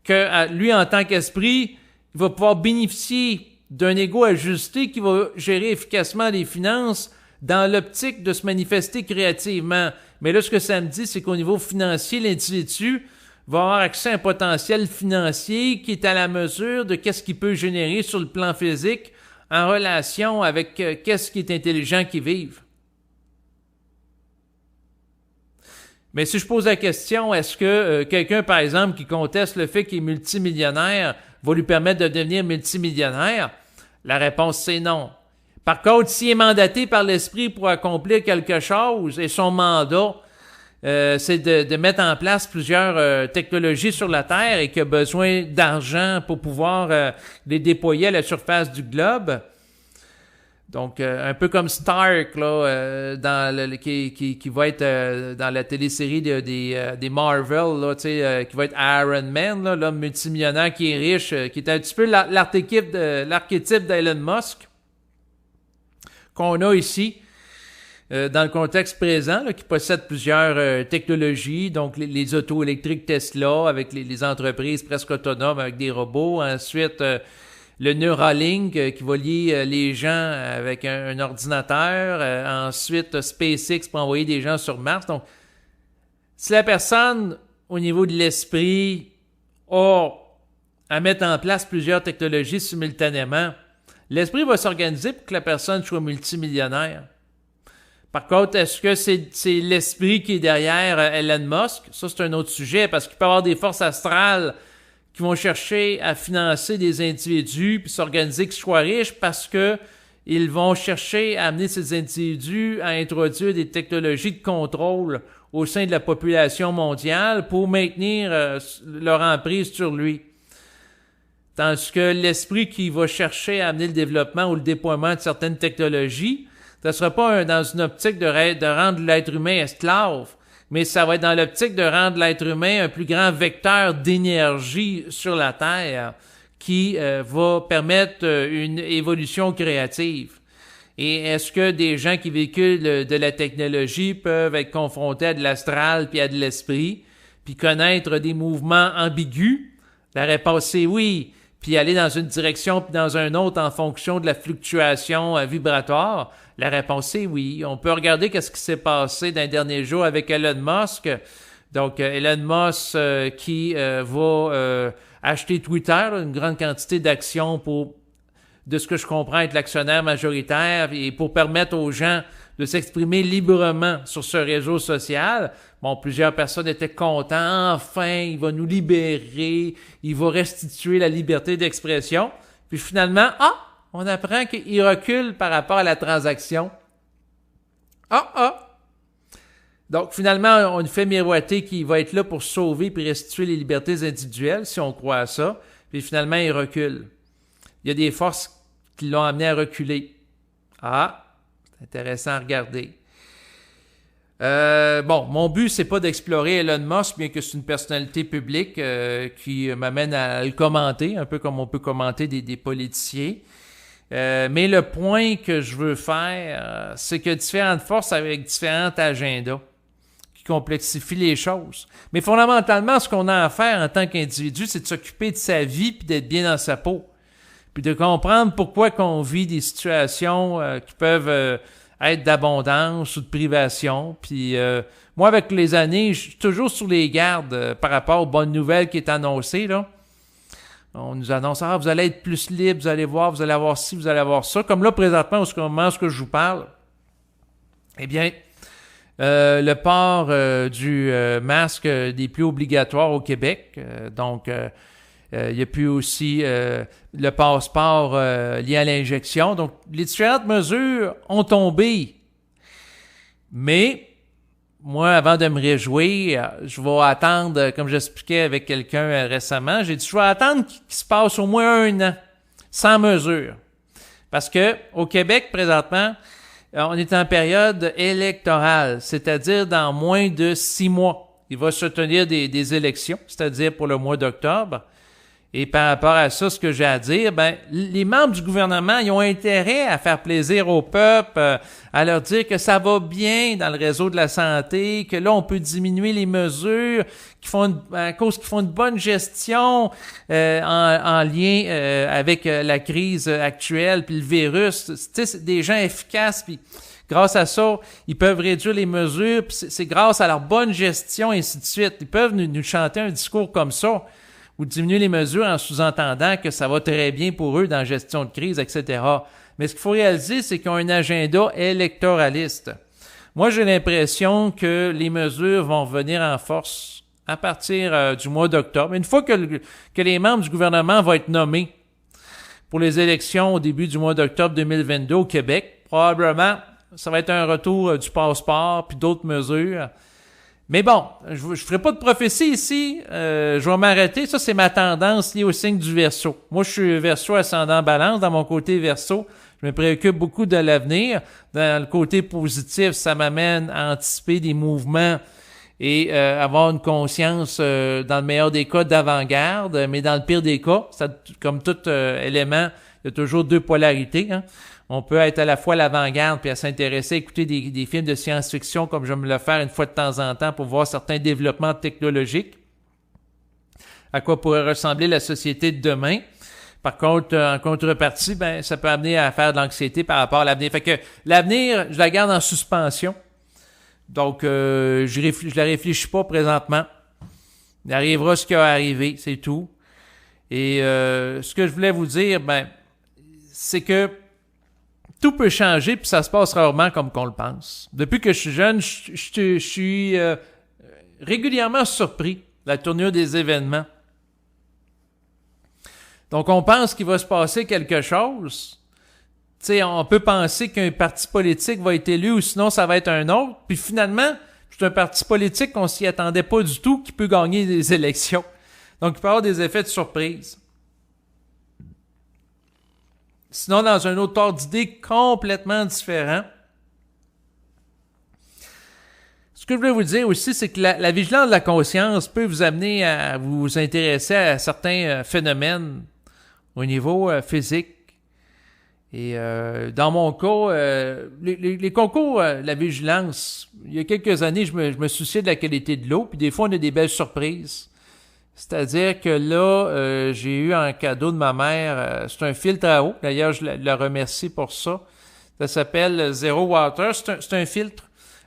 que lui, en tant qu'esprit, il va pouvoir bénéficier d'un ego ajusté qui va gérer efficacement les finances dans l'optique de se manifester créativement. Mais là, ce que ça me dit, c'est qu'au niveau financier, l'individu va avoir accès à un potentiel financier qui est à la mesure de qu'est-ce qu'il peut générer sur le plan physique en relation avec qu'est-ce qui est intelligent qu'il vive. Mais si je pose la question, est-ce que quelqu'un, par exemple, qui conteste le fait qu'il est multimillionnaire va lui permettre de devenir multimillionnaire? La réponse, c'est non. Par contre, s'il est mandaté par l'esprit pour accomplir quelque chose, et son mandat, c'est de mettre en place plusieurs technologies sur la Terre et qu'il a besoin d'argent pour pouvoir les déployer à la surface du globe. Donc, un peu comme Stark, là, qui va être dans la télésérie des Marvel, là, qui va être Iron Man, là, l'homme multimillionnaire qui est riche, qui est un petit peu l'archétype d'Elon Musk qu'on a ici, dans le contexte présent, là, qui possède plusieurs technologies, donc les autos électriques Tesla, avec les entreprises presque autonomes avec des robots, ensuite le Neuralink qui va lier les gens avec un ordinateur, ensuite SpaceX pour envoyer des gens sur Mars. Donc, si la personne, au niveau de l'esprit, a à mettre en place plusieurs technologies simultanément, l'esprit va s'organiser pour que la personne soit multimillionnaire. Par contre, est-ce que c'est l'esprit qui est derrière Elon Musk? Ça, c'est un autre sujet, parce qu'il peut y avoir des forces astrales qui vont chercher à financer des individus puis s'organiser qu'ils soient riches parce que ils vont chercher à amener ces individus à introduire des technologies de contrôle au sein de la population mondiale pour maintenir leur emprise sur lui. Tandis que l'esprit qui va chercher à amener le développement ou le déploiement de certaines technologies, ça ne sera pas dans une optique de rendre l'être humain esclave, mais ça va être dans l'optique de rendre l'être humain un plus grand vecteur d'énergie sur la Terre qui va permettre une évolution créative. Et est-ce que des gens qui véhiculent de la technologie peuvent être confrontés à de l'astral puis à de l'esprit, puis connaître des mouvements ambigus? La réponse c'est oui. Puis aller dans une direction puis dans une autre en fonction de la fluctuation vibratoire? La réponse est oui. On peut regarder qu'est-ce qui s'est passé dans les derniers jours avec Elon Musk. Donc, Elon Musk qui va acheter Twitter, une grande quantité d'actions pour, de ce que je comprends, être l'actionnaire majoritaire et pour permettre aux gens de s'exprimer librement sur ce réseau social. Bon, plusieurs personnes étaient contents. Enfin, il va nous libérer. Il va restituer la liberté d'expression. Puis finalement, on apprend qu'il recule par rapport à la transaction. Donc, finalement, on fait miroiter qu'il va être là pour sauver puis restituer les libertés individuelles, si on croit à ça. Puis finalement, il recule. Il y a des forces qui l'ont amené à reculer. C'est intéressant à regarder. Mon but, c'est pas d'explorer Elon Musk, bien que c'est une personnalité publique qui m'amène à le commenter, un peu comme on peut commenter des politiciens. Mais le point que je veux faire, c'est que différentes forces avec différents agendas qui complexifient les choses. Mais fondamentalement, ce qu'on a à faire en tant qu'individu, c'est de s'occuper de sa vie puis d'être bien dans sa peau. Puis de comprendre pourquoi qu'on vit des situations qui peuvent être d'abondance ou de privation. Puis moi, avec les années, je suis toujours sur les gardes par rapport aux bonnes nouvelles qui est annoncées, là. On nous annonce, vous allez être plus libre, vous allez voir, vous allez avoir ci, vous allez avoir ça. Comme là, présentement, au moment où je vous parle, eh bien, le port du masque n'est plus obligatoire au Québec. Donc, il y a plus aussi le passeport lié à l'injection. Donc, les différentes mesures ont tombé. Mais, moi, avant de me réjouir, je vais attendre, comme j'expliquais avec quelqu'un récemment, j'ai dit, je vais attendre qu'il se passe au moins 1 an, sans mesure. Parce que au Québec, présentement, on est en période électorale, c'est-à-dire dans moins de 6 mois. Il va se tenir des élections, c'est-à-dire pour le mois d'octobre. Et par rapport à ça, ce que j'ai à dire, les membres du gouvernement, ils ont intérêt à faire plaisir au peuple, à leur dire que ça va bien dans le réseau de la santé, que là, on peut diminuer les mesures à cause qu'ils font une bonne gestion en lien avec la crise actuelle, puis le virus. Tu sais, c'est des gens efficaces, puis grâce à ça, ils peuvent réduire les mesures, puis c'est grâce à leur bonne gestion, et ainsi de suite. Ils peuvent nous chanter un discours comme ça, ou diminuer les mesures en sous-entendant que ça va très bien pour eux dans la gestion de crise, etc. Mais ce qu'il faut réaliser, c'est qu'ils ont un agenda électoraliste. Moi, j'ai l'impression que les mesures vont revenir en force à partir du mois d'octobre. Une fois que les membres du gouvernement vont être nommés pour les élections au début du mois d'octobre 2022 au Québec, probablement, ça va être un retour du passeport puis d'autres mesures. Mais bon, je ferai pas de prophétie ici, je vais m'arrêter. Ça, c'est ma tendance liée au signe du Verseau. Moi, je suis Verseau ascendant Balance. Dans mon côté Verseau, je me préoccupe beaucoup de l'avenir. Dans le côté positif, ça m'amène à anticiper des mouvements et avoir une conscience, dans le meilleur des cas, d'avant-garde. Mais dans le pire des cas, comme tout élément, il y a toujours 2 polarités, hein. On peut être à la fois à l'avant-garde puis à s'intéresser, à écouter des films de science-fiction comme je vais me le faire une fois de temps en temps pour voir certains développements technologiques, à quoi pourrait ressembler la société de demain. Par contre, en contrepartie, ben ça peut amener à faire de l'anxiété par rapport à l'avenir. Fait que l'avenir, je la garde en suspension. Donc, je la réfléchis pas présentement. Il arrivera ce qui va arriver, c'est tout. Et ce que je voulais vous dire, ben, c'est que tout peut changer, puis ça se passe rarement comme qu'on le pense. Depuis que je suis jeune, je suis régulièrement surpris de la tournure des événements. Donc, on pense qu'il va se passer quelque chose. Tu sais, on peut penser qu'un parti politique va être élu ou sinon ça va être un autre. Puis finalement, c'est un parti politique qu'on s'y attendait pas du tout qui peut gagner des élections. Donc, il peut y avoir des effets de surprise. Sinon, dans un autre ordre d'idée complètement différent, ce que je voulais vous dire aussi, c'est que la vigilance de la conscience peut vous amener à vous intéresser à certains phénomènes au niveau physique. Et dans mon cas, les concours de la vigilance, il y a quelques années, je me souciais de la qualité de l'eau, puis des fois, on a des belles surprises. C'est-à-dire que là, j'ai eu un cadeau de ma mère, c'est un filtre à eau. D'ailleurs, je la remercie pour ça. Ça s'appelle Zero Water. C'est un filtre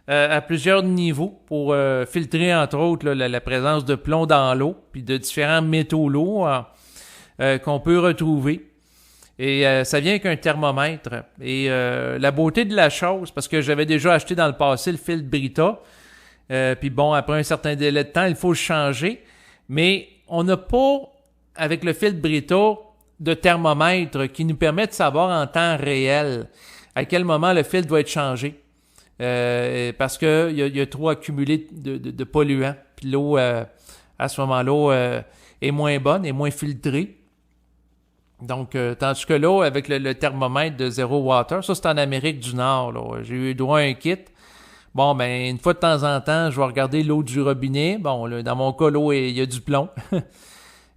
à plusieurs niveaux pour filtrer, entre autres, là, la présence de plomb dans l'eau, puis de différents métaux lourds qu'on peut retrouver. Et ça vient avec un thermomètre. Et la beauté de la chose, parce que j'avais déjà acheté dans le passé le filtre Brita, puis bon, après un certain délai de temps, il faut le changer. Mais on n'a pas, avec le filtre Brita, de thermomètre qui nous permet de savoir en temps réel à quel moment le filtre doit être changé. Parce que il y a trop accumulé de polluants. Puis l'eau, à ce moment-là, est moins bonne, est moins filtrée. Donc, tandis que là, avec le thermomètre de Zero Water, ça c'est en Amérique du Nord, là. J'ai eu droit à un kit. Bon, ben, une fois de temps en temps, je vais regarder l'eau du robinet. Bon, là, dans mon cas, l'eau, il y a du plomb.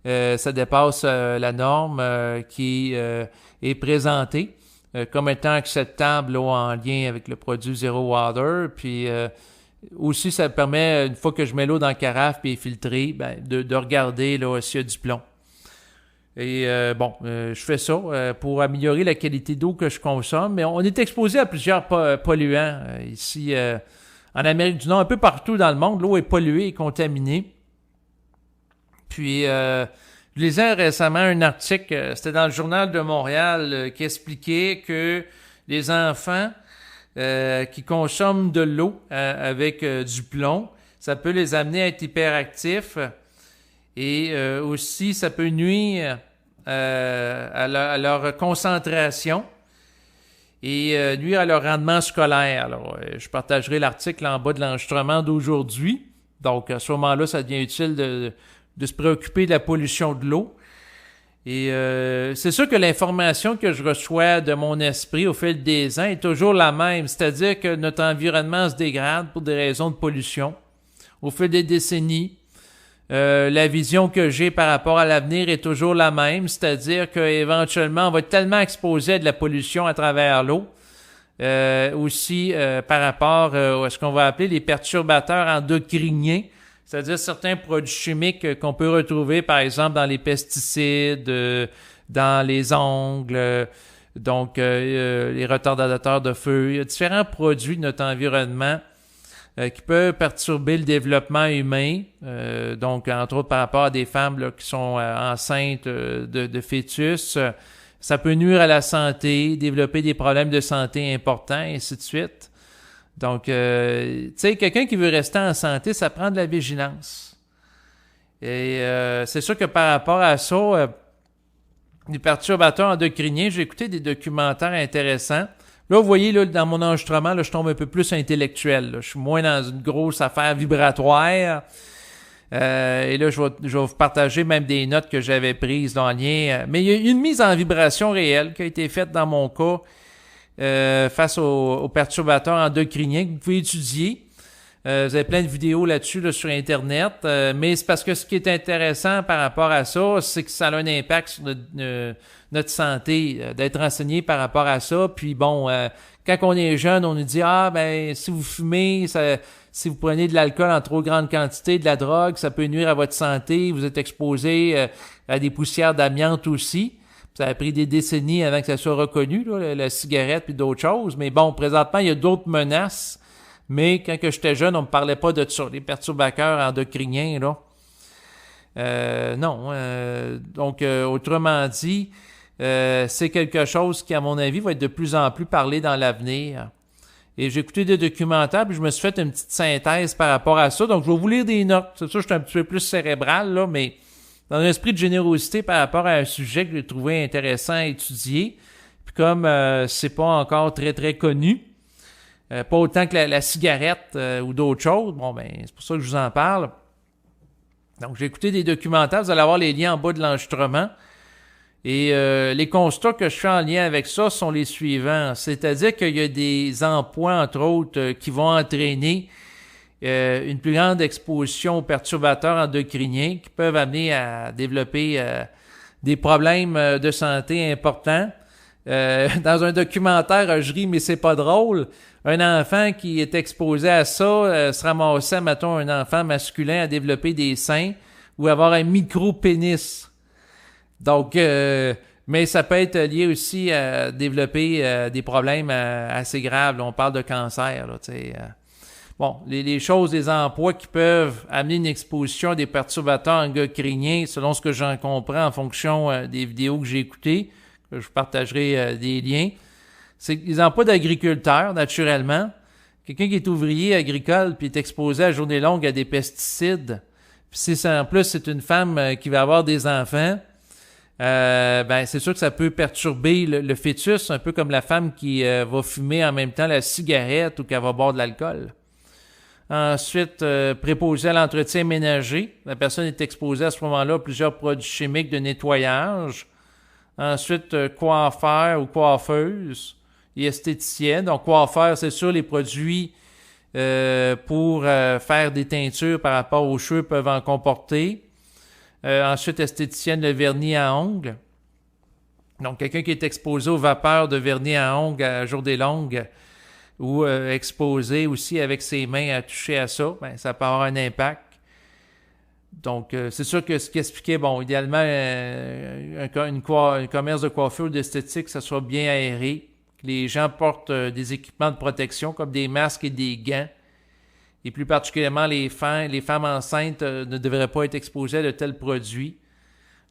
Ça dépasse la norme qui est présentée comme étant acceptable là, en lien avec le produit Zero Water. Puis aussi, ça permet, une fois que je mets l'eau dans la carafe et filtrée, ben, de regarder là s'il y a du plomb. Et je fais ça pour améliorer la qualité d'eau que je consomme. Mais on est exposé à plusieurs polluants ici en Amérique du Nord, un peu partout dans le monde. L'eau est polluée et contaminée. Puis, je lisais récemment un article, c'était dans le Journal de Montréal, qui expliquait que les enfants qui consomment de l'eau avec du plomb, ça peut les amener à être hyperactifs. Et aussi, ça peut nuire à leur concentration et nuire à leur rendement scolaire. Alors, je partagerai l'article en bas de l'enregistrement d'aujourd'hui. Donc, à ce moment-là, ça devient utile de se préoccuper de la pollution de l'eau. Et c'est sûr que l'information que je reçois de mon esprit au fil des ans est toujours la même. C'est-à-dire que notre environnement se dégrade pour des raisons de pollution. Au fil des décennies, la vision que j'ai par rapport à l'avenir est toujours la même, c'est-à-dire qu'éventuellement, on va être tellement exposé à de la pollution à travers l'eau, aussi par rapport à ce qu'on va appeler les perturbateurs endocriniens, c'est-à-dire certains produits chimiques qu'on peut retrouver, par exemple, dans les pesticides, dans les ongles, donc les retardateurs de feu. Il y a différents produits de notre environnement qui peuvent perturber le développement humain, donc entre autres par rapport à des femmes là, qui sont enceintes de fœtus. Ça peut nuire à la santé, développer des problèmes de santé importants, et ainsi de suite. Donc, tu sais, quelqu'un qui veut rester en santé, ça prend de la vigilance. Et c'est sûr que par rapport à ça, les perturbateurs endocriniens, j'ai écouté des documentaires intéressants. Là, vous voyez, là, dans mon enregistrement, là, je tombe un peu plus intellectuel. Là. Je suis moins dans une grosse affaire vibratoire. Et là, je vais vous partager même des notes que j'avais prises en lien. Mais il y a une mise en vibration réelle qui a été faite dans mon cas face aux perturbateurs endocriniens que vous pouvez étudier. Vous avez plein de vidéos là-dessus là, sur Internet. Mais c'est parce que ce qui est intéressant par rapport à ça, c'est que ça a un impact sur notre santé, d'être renseigné par rapport à ça. Puis bon, quand on est jeune, on nous dit « Ah, ben si vous fumez, si vous prenez de l'alcool en trop grande quantité, de la drogue, ça peut nuire à votre santé. Vous êtes exposé à des poussières d'amiante aussi. » Ça a pris des décennies avant que ça soit reconnu, là, la cigarette puis d'autres choses. Mais bon, présentement, il y a d'autres menaces. Mais quand que j'étais jeune, on me parlait pas de ça, les perturbateurs endocriniens, là. Non. Donc, autrement dit, c'est quelque chose qui, à mon avis, va être de plus en plus parlé dans l'avenir. Et j'ai écouté des documentaires, puis je me suis fait une petite synthèse par rapport à ça. Donc, je vais vous lire des notes. C'est sûr, je suis un petit peu plus cérébral, là, mais dans un esprit de générosité par rapport à un sujet que j'ai trouvé intéressant à étudier. Puis comme c'est pas encore très, très connu, pas autant que la cigarette ou d'autres choses, bon, ben, c'est pour ça que je vous en parle. Donc, j'ai écouté des documentaires. Vous allez avoir les liens en bas de l'enregistrement. Et les constats que je fais en lien avec ça sont les suivants. C'est-à-dire qu'il y a des emplois, entre autres, qui vont entraîner une plus grande exposition aux perturbateurs endocriniens qui peuvent amener à développer des problèmes de santé importants. Dans un documentaire, je ris, mais c'est pas drôle. Un enfant qui est exposé à ça se ramassait, mettons, un enfant masculin à développer des seins ou avoir un micro-pénis. Donc, mais ça peut être lié aussi à développer des problèmes assez graves. Là, on parle de cancer, là, tu sais. Bon, les choses, les emplois qui peuvent amener une exposition à des perturbateurs endocriniens, selon ce que j'en comprends en fonction des vidéos que j'ai écoutées, que je partagerai des liens, c'est les emplois d'agriculteurs, naturellement. Quelqu'un qui est ouvrier agricole puis est exposé à journée longue à des pesticides, puis si en plus c'est une femme qui va avoir des enfants, ben c'est sûr que ça peut perturber le fœtus, un peu comme la femme qui va fumer en même temps la cigarette ou qui va boire de l'alcool. Ensuite, préposé à l'entretien ménager. La personne est exposée à ce moment-là à plusieurs produits chimiques de nettoyage. Ensuite, coiffeur ou coiffeuse et esthéticienne. Donc, coiffeur, c'est sûr, les produits pour faire des teintures par rapport aux cheveux peuvent en comporter. Ensuite, esthéticienne, le vernis à ongles. Donc, quelqu'un qui est exposé aux vapeurs de vernis à ongles à journée longue ou exposé aussi avec ses mains à toucher à ça, ben, ça peut avoir un impact. Donc, c'est sûr que ce qui expliquait, bon, idéalement, un commerce de coiffure ou d'esthétique, ça soit bien aéré, que les gens portent des équipements de protection comme des masques et des gants. Et plus particulièrement, les femmes enceintes ne devraient pas être exposées à de tels produits.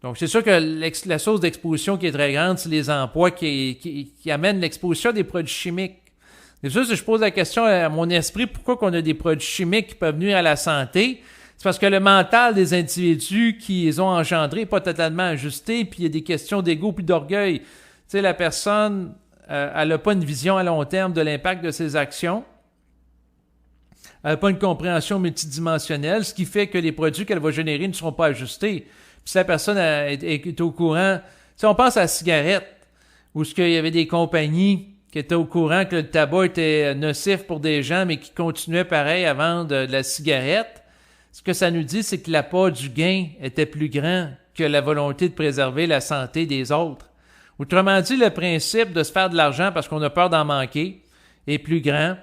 Donc, c'est sûr que la source d'exposition qui est très grande, c'est les emplois qui amènent l'exposition à des produits chimiques. C'est sûr, si je pose la question à mon esprit, pourquoi qu'on a des produits chimiques qui peuvent nuire à la santé, c'est parce que le mental des individus qui les ont engendrés n'est pas totalement ajusté, puis il y a des questions d'ego puis d'orgueil. Tu sais, la personne, elle n'a pas une vision à long terme de l'impact de ses actions. Elle n'a pas une compréhension multidimensionnelle, ce qui fait que les produits qu'elle va générer ne seront pas ajustés. Puis si la personne est au courant, si on pense à la cigarette, où ce qu'il y avait des compagnies qui étaient au courant que le tabac était nocif pour des gens, mais qui continuaient pareil à vendre de la cigarette, ce que ça nous dit, c'est que l'appât du gain était plus grand que la volonté de préserver la santé des autres. Autrement dit, le principe de se faire de l'argent parce qu'on a peur d'en manquer est plus grand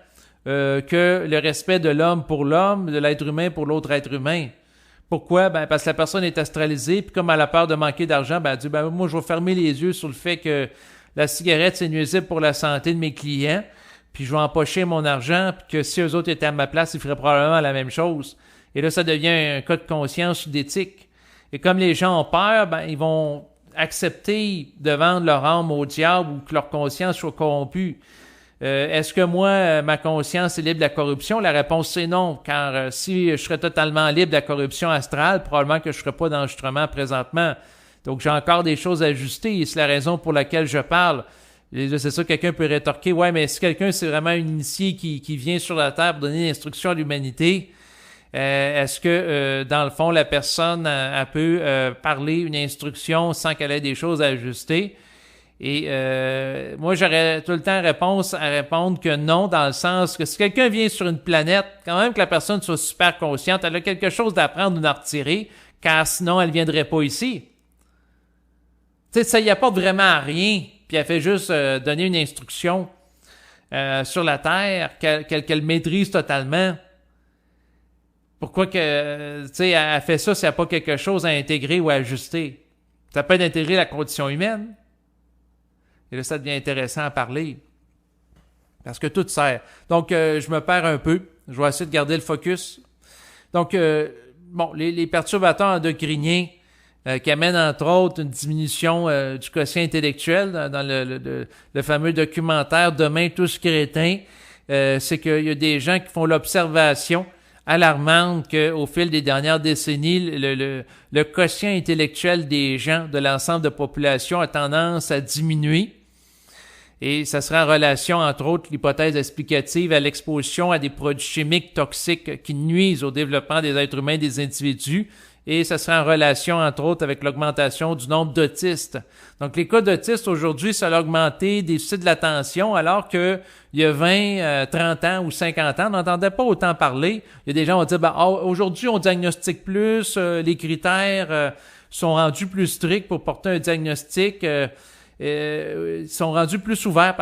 que le respect de l'homme pour l'homme, de l'être humain pour l'autre être humain. Pourquoi? Ben, parce que la personne est astralisée, puis comme elle a peur de manquer d'argent, ben, elle dit, ben, moi, je vais fermer les yeux sur le fait que la cigarette, c'est nuisible pour la santé de mes clients, puis je vais empocher mon argent, puis que si eux autres étaient à ma place, ils feraient probablement la même chose. Et là, ça devient un cas de conscience ou d'éthique. Et comme les gens ont peur, ben, ils vont accepter de vendre leur âme au diable ou que leur conscience soit corrompue. Est-ce que moi, ma conscience est libre de la corruption? La réponse, c'est non, car si je serais totalement libre de la corruption astrale, probablement que je ne serais pas d'enregistrement présentement. Donc, j'ai encore des choses à ajuster et c'est la raison pour laquelle je parle. Et là, c'est ça, quelqu'un peut rétorquer, ouais, mais si quelqu'un, c'est vraiment un initié qui vient sur la Terre pour donner l'instruction à l'humanité, est-ce que, dans le fond, la personne, elle peut parler une instruction sans qu'elle ait des choses à ajuster? Et moi, j'aurais tout le temps réponse à répondre que non, dans le sens que si quelqu'un vient sur une planète, quand même que la personne soit super consciente, elle a quelque chose d'apprendre ou d'en retirer, car sinon, elle ne viendrait pas ici. Tu sais, ça y apporte vraiment à rien, puis elle fait juste donner une instruction sur la Terre qu'elle maîtrise totalement. Pourquoi que, tu sais, elle fait ça s'il n'y a pas quelque chose à intégrer ou à ajuster? Ça peut être d'intégrer la condition humaine. Et là, ça devient intéressant à parler. Parce que tout sert. Donc, je me perds un peu. Je vais essayer de garder le focus. Donc, les perturbateurs endocriniens qui amènent, entre autres, une diminution du quotient intellectuel dans le fameux documentaire « Demain, tous crétins », c'est qu'il y a des gens qui font l'observation alarmante qu'au fil des dernières décennies, le quotient intellectuel des gens, de l'ensemble de la population, a tendance à diminuer. Et ça sera en relation, entre autres, l'hypothèse explicative à l'exposition à des produits chimiques toxiques qui nuisent au développement des êtres humains, des individus. Et ça sera en relation, entre autres, avec l'augmentation du nombre d'autistes. Donc, les cas d'autistes, aujourd'hui, ça a augmenté des déficit de l'attention, alors que il y a 20, 30 ans ou 50 ans, on n'entendait pas autant parler. Il y a des gens qui vont dire, aujourd'hui, on diagnostique plus, les critères sont rendus plus stricts pour porter un diagnostic. Sont rendus plus ouverts,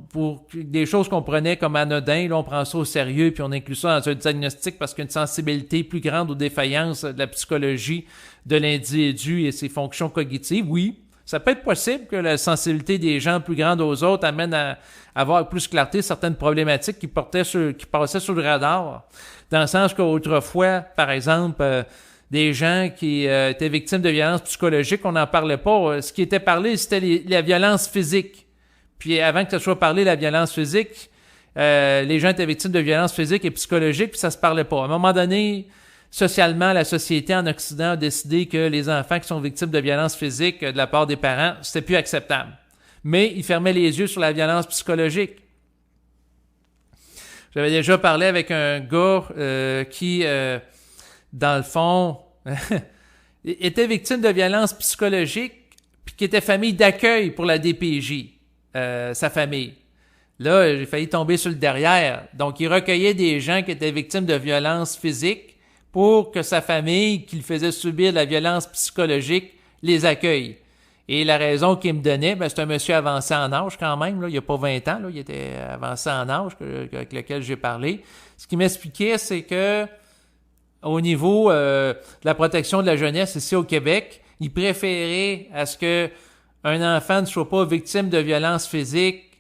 pour des choses qu'on prenait comme anodin. Là, on prend ça au sérieux, puis on inclut ça dans un diagnostic parce qu'il y a une sensibilité plus grande aux défaillances de la psychologie de l'individu et ses fonctions cognitives. Oui, ça peut être possible que la sensibilité des gens plus grande aux autres amène à avoir plus clarté certaines problématiques qui passaient sur le radar. Dans le sens qu'autrefois, par exemple, des gens qui étaient victimes de violences psychologiques, on n'en parlait pas. Ce qui était parlé, c'était la violence physique. Puis avant que ça soit parlé, la violence physique, les gens étaient victimes de violences physiques et psychologiques, puis ça se parlait pas. À un moment donné, socialement, la société en Occident a décidé que les enfants qui sont victimes de violences physiques de la part des parents, c'était plus acceptable. Mais ils fermaient les yeux sur la violence psychologique. J'avais déjà parlé avec un gars qui... dans le fond, était victime de violences psychologiques, puis qui était famille d'accueil pour la DPJ, sa famille. Là, j'ai failli tomber sur le derrière. Donc, il recueillait des gens qui étaient victimes de violences physiques pour que sa famille, qui le faisait subir de la violence psychologique, les accueille. Et la raison qu'il me donnait, c'est un monsieur avancé en âge quand même, là, il n'y a pas 20 ans, là, il était avancé en âge avec lequel j'ai parlé. Ce qu'il m'expliquait, c'est que au niveau de la protection de la jeunesse ici au Québec, il préférait à ce que un enfant ne soit pas victime de violences physiques,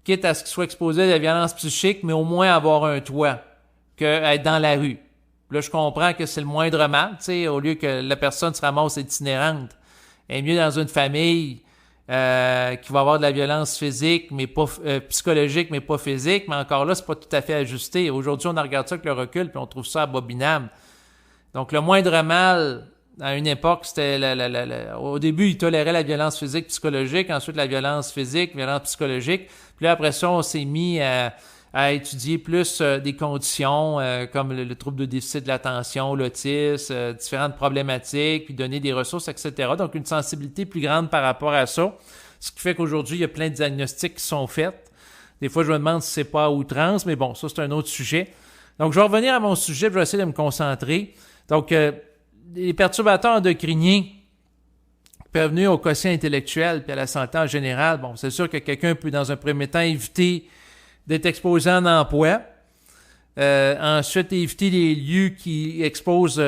quitte à ce qu'il soit exposé à la violence psychique, mais au moins avoir un toit, qu'être dans la rue. Là, je comprends que c'est le moindre mal, tu sais, au lieu que la personne se ramasse itinérante. Elle est mieux dans une famille qui va avoir de la violence physique, mais pas psychologique, mais pas physique. Mais encore là, c'est pas tout à fait ajusté. Aujourd'hui, on regarde ça avec le recul, puis on trouve ça abominable. Donc, le moindre mal, à une époque, c'était au début, il tolérait la violence physique, psychologique, ensuite la violence physique, violence psychologique. Puis là, après ça, on s'est mis à étudier plus des conditions comme le trouble de déficit de l'attention, l'autisme, différentes problématiques, puis donner des ressources, etc. Donc, une sensibilité plus grande par rapport à ça. Ce qui fait qu'aujourd'hui, il y a plein de diagnostics qui sont faits. Des fois, je me demande si c'est pas à outrance, mais bon, ça, c'est un autre sujet. Donc, je vais revenir à mon sujet, je vais essayer de me concentrer. Donc, les perturbateurs endocriniens peuvent nuire au quotient intellectuel puis à la santé en général. Bon, c'est sûr que quelqu'un peut, dans un premier temps, éviter d'être exposé en emploi. Ensuite, éviter les lieux qui exposent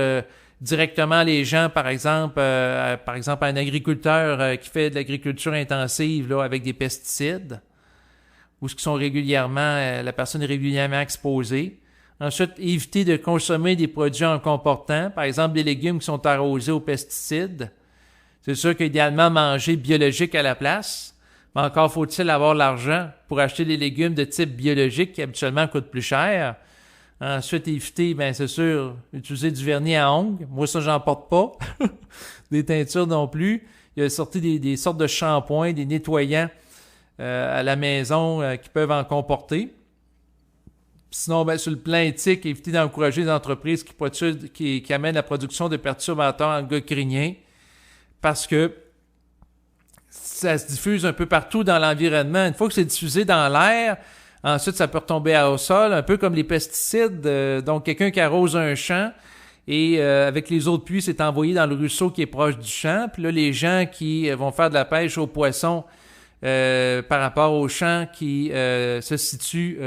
directement les gens, par exemple à un agriculteur qui fait de l'agriculture intensive là, avec des pesticides, ou ce qui sont régulièrement, la personne est régulièrement exposée. Ensuite, éviter de consommer des produits en comportant, par exemple des légumes qui sont arrosés aux pesticides. C'est sûr qu'idéalement, manger biologique à la place. Mais encore faut-il avoir l'argent pour acheter des légumes de type biologique qui habituellement coûtent plus cher. Ensuite, éviter, c'est sûr, utiliser du vernis à ongles. Moi, ça, j'en porte pas. Des teintures non plus. Il y a sorti des sortes de shampoings, des nettoyants à la maison qui peuvent en comporter. Sinon, sur le plan éthique, éviter d'encourager les entreprises qui amènent la production de perturbateurs endocriniens parce que ça se diffuse un peu partout dans l'environnement. Une fois que c'est diffusé dans l'air, ensuite, ça peut retomber au sol, un peu comme les pesticides. Donc, quelqu'un qui arrose un champ et avec les eaux de pluie, c'est envoyé dans le ruisseau qui est proche du champ. Puis là, les gens qui vont faire de la pêche aux poissons par rapport au champ qui se situe,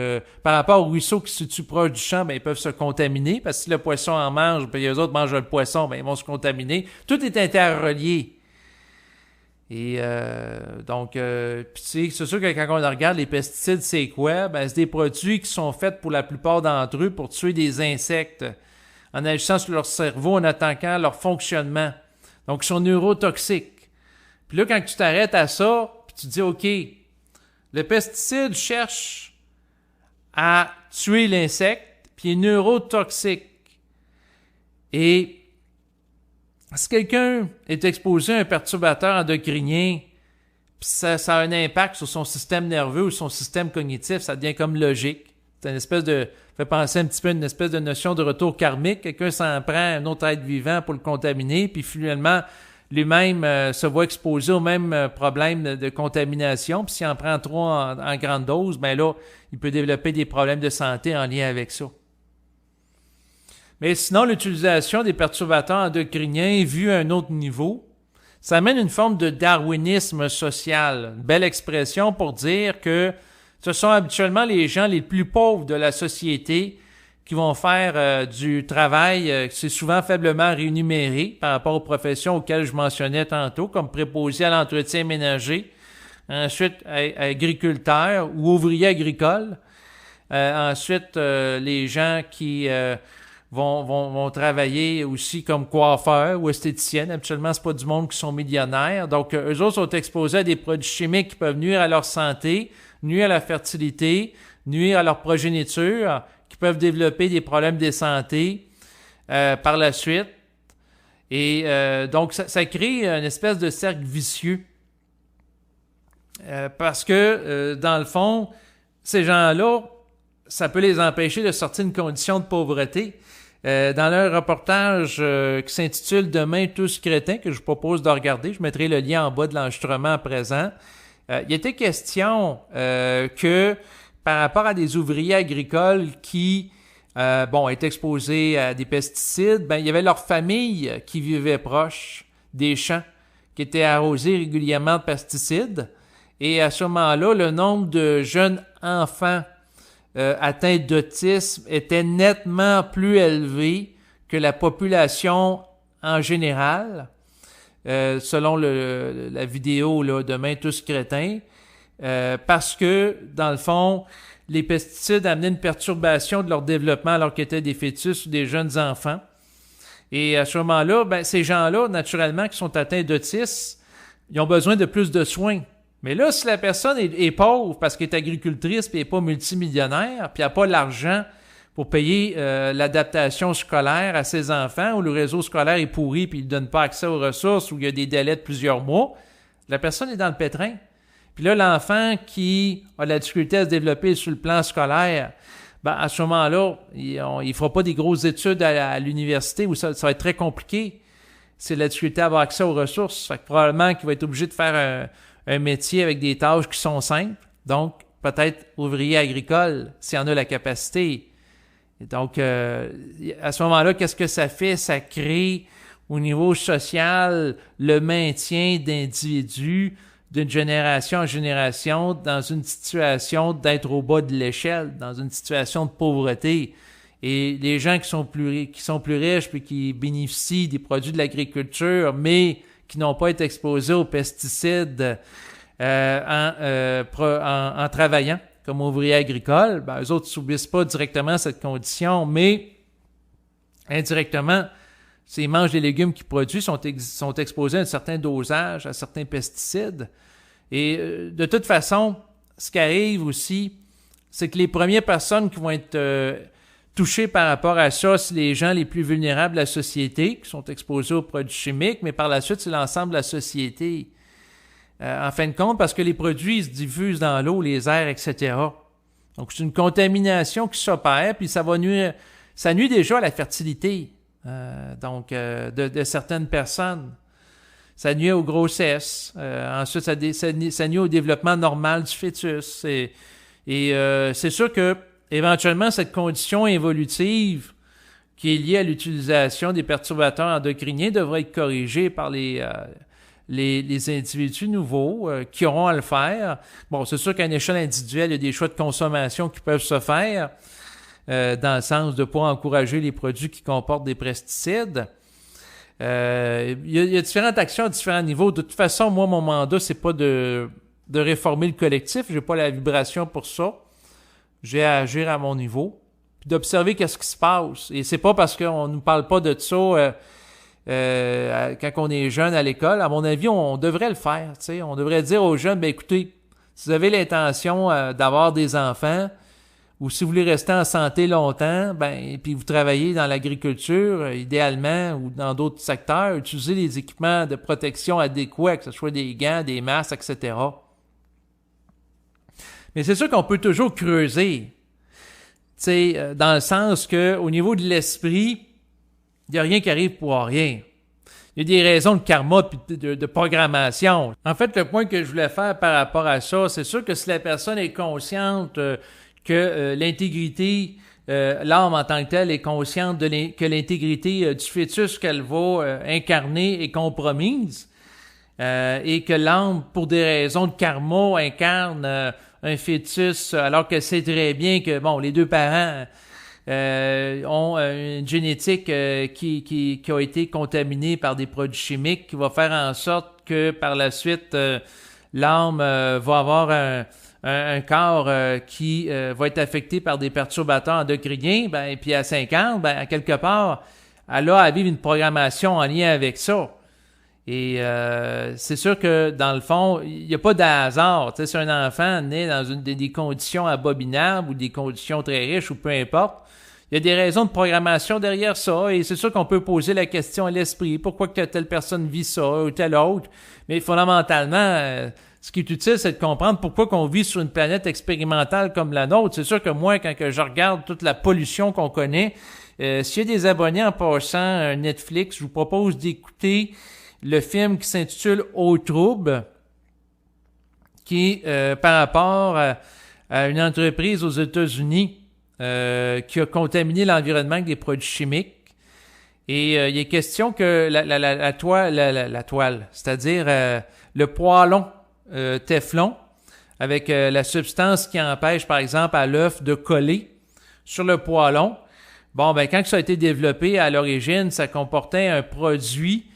par rapport au ruisseau qui se situe proche du champ, ils peuvent se contaminer parce que si le poisson en mange, puis les autres mangent le poisson, ils vont se contaminer. Tout est interrelié. Et puis c'est sûr que quand on regarde les pesticides, c'est quoi? Ben, c'est des produits qui sont faits pour la plupart d'entre eux pour tuer des insectes en agissant sur leur cerveau, en attaquant leur fonctionnement. Donc, ils sont neurotoxiques. Puis là, quand tu t'arrêtes à ça, puis tu te dis, OK, le pesticide cherche à tuer l'insecte, puis il est neurotoxique. Et si quelqu'un est exposé à un perturbateur endocrinien, puis ça a un impact sur son système nerveux ou son système cognitif, ça devient comme logique. C'est une espèce de... fait penser un petit peu à une espèce de notion de retour karmique. Quelqu'un s'en prend à un autre être vivant pour le contaminer, puis finalement, lui-même se voit exposé au même problème de contamination. Puis s'il en prend trop en grande dose, ben là, il peut développer des problèmes de santé en lien avec ça. Mais sinon, l'utilisation des perturbateurs endocriniens vus à un autre niveau, ça amène une forme de darwinisme social. Une belle expression pour dire que ce sont habituellement les gens les plus pauvres de la société qui vont faire du travail qui est souvent faiblement rémunéré par rapport aux professions auxquelles je mentionnais tantôt, comme préposé à l'entretien ménager, ensuite agriculteur ou ouvrier agricole, ensuite les gens qui vont travailler aussi comme coiffeurs ou esthéticiennes. Habituellement, c'est pas du monde qui sont millionnaires. Donc, eux autres sont exposés à des produits chimiques qui peuvent nuire à leur santé, nuire à la fertilité, nuire à leur progéniture, qui peuvent développer des problèmes de santé par la suite. Et donc, ça crée une espèce de cercle vicieux. Parce que, dans le fond, ces gens-là, ça peut les empêcher de sortir d'une condition de pauvreté. Dans leur reportage qui s'intitule « Demain, tous crétins », que je vous propose de regarder, je mettrai le lien en bas de l'enregistrement à présent, il était question que par rapport à des ouvriers agricoles qui étaient exposés à des pesticides, il y avait leur famille qui vivait proche des champs qui étaient arrosés régulièrement de pesticides. Et à ce moment-là, le nombre de jeunes enfants atteints d'autisme était nettement plus élevé que la population en général, selon la vidéo là, Demain tous crétins, parce que, dans le fond, les pesticides amenaient une perturbation de leur développement alors qu'ils étaient des fœtus ou des jeunes enfants. Et à ce moment-là, ces gens-là, naturellement, qui sont atteints d'autisme, ils ont besoin de plus de soins. Mais là, si la personne est pauvre parce qu'elle est agricultrice puis elle n'est pas multimillionnaire, puis elle n'a pas l'argent pour payer l'adaptation scolaire à ses enfants, ou le réseau scolaire est pourri puis il ne donne pas accès aux ressources, ou il y a des délais de plusieurs mois, la personne est dans le pétrin. Puis là, l'enfant qui a de la difficulté à se développer sur le plan scolaire, à ce moment-là, il ne fera pas des grosses études à l'université où ça va être très compliqué. C'est la difficulté à avoir accès aux ressources. Fait que probablement qu'il va être obligé de faire un métier avec des tâches qui sont simples, donc peut-être ouvrier agricole, s'il en a la capacité. Et donc, à ce moment-là, qu'est-ce que ça fait? Ça crée, au niveau social, le maintien d'individus d'une génération en génération dans une situation d'être au bas de l'échelle, dans une situation de pauvreté. Et les gens qui sont plus riches puis qui bénéficient des produits de l'agriculture, mais qui n'ont pas été exposés aux pesticides en travaillant comme ouvriers agricoles, eux autres ne subissent pas directement cette condition, mais indirectement, s'ils mangent les légumes qu'ils produisent, sont exposés à un certain dosage, à certains pesticides. Et de toute façon, ce qui arrive aussi, c'est que les premières personnes qui vont être touchées par rapport à ça, c'est les gens les plus vulnérables de la société, qui sont exposés aux produits chimiques, mais par la suite, c'est l'ensemble de la société. En fin de compte, parce que les produits se diffusent dans l'eau, les airs, etc. Donc, c'est une contamination qui s'opère, puis ça nuit déjà à la fertilité. De certaines personnes. Ça nuit aux grossesses. Ensuite, ça nuit au développement normal du fœtus. Et c'est sûr que éventuellement, cette condition évolutive qui est liée à l'utilisation des perturbateurs endocriniens devrait être corrigée par les individus nouveaux qui auront à le faire. Bon, c'est sûr qu'à une échelle individuelle, il y a des choix de consommation qui peuvent se faire. Dans le sens de ne pas encourager les produits qui comportent des pesticides. Il y a différentes actions à différents niveaux. De toute façon, moi, mon mandat, c'est pas de réformer le collectif. J'ai pas la vibration pour ça. J'ai à agir à mon niveau, puis d'observer qu'est-ce qui se passe. Et c'est pas parce qu'on nous parle pas de ça quand on est jeune à l'école. À mon avis, on devrait le faire. T'sais. On devrait dire aux jeunes, ben écoutez, si vous avez l'intention d'avoir des enfants, ou si vous voulez rester en santé longtemps, ben puis vous travaillez dans l'agriculture, idéalement, ou dans d'autres secteurs, utilisez les équipements de protection adéquats, que ce soit des gants, des masques, etc. Mais c'est sûr qu'on peut toujours creuser, dans le sens que au niveau de l'esprit, il n'y a rien qui arrive pour rien. Il y a des raisons de karma et de programmation. En fait, le point que je voulais faire par rapport à ça, c'est sûr que si la personne est consciente que l'intégrité, l'âme en tant que telle est consciente que l'intégrité du fœtus qu'elle va incarner est compromise, et que l'âme, pour des raisons de karma, incarne un fœtus, alors qu'elle sait très bien que les deux parents ont une génétique qui a été contaminée par des produits chimiques, qui va faire en sorte que par la suite l'âme va avoir un corps qui va être affecté par des perturbateurs endocriniens, et puis à 50, à quelque part, elle a à vivre une programmation en lien avec ça. Et c'est sûr que, dans le fond, il n'y a pas de hasard. Tu sais, si un enfant naît dans des conditions abominables ou des conditions très riches ou peu importe, il y a des raisons de programmation derrière ça. Et c'est sûr qu'on peut poser la question à l'esprit. Pourquoi que telle personne vit ça ou telle autre? Mais fondamentalement, ce qui est utile, c'est de comprendre pourquoi qu'on vit sur une planète expérimentale comme la nôtre. C'est sûr que moi, quand je regarde toute la pollution qu'on connaît, s'il y a des abonnés en passant Netflix, je vous propose d'écouter le film qui s'intitule Au trouble, qui est par rapport à une entreprise aux États-Unis qui a contaminé l'environnement avec des produits chimiques. Et il est question que la toile, c'est-à-dire le poêlon Teflon, avec la substance qui empêche, par exemple, à l'œuf de coller sur le poêlon. Quand ça a été développé à l'origine, ça comportait un produit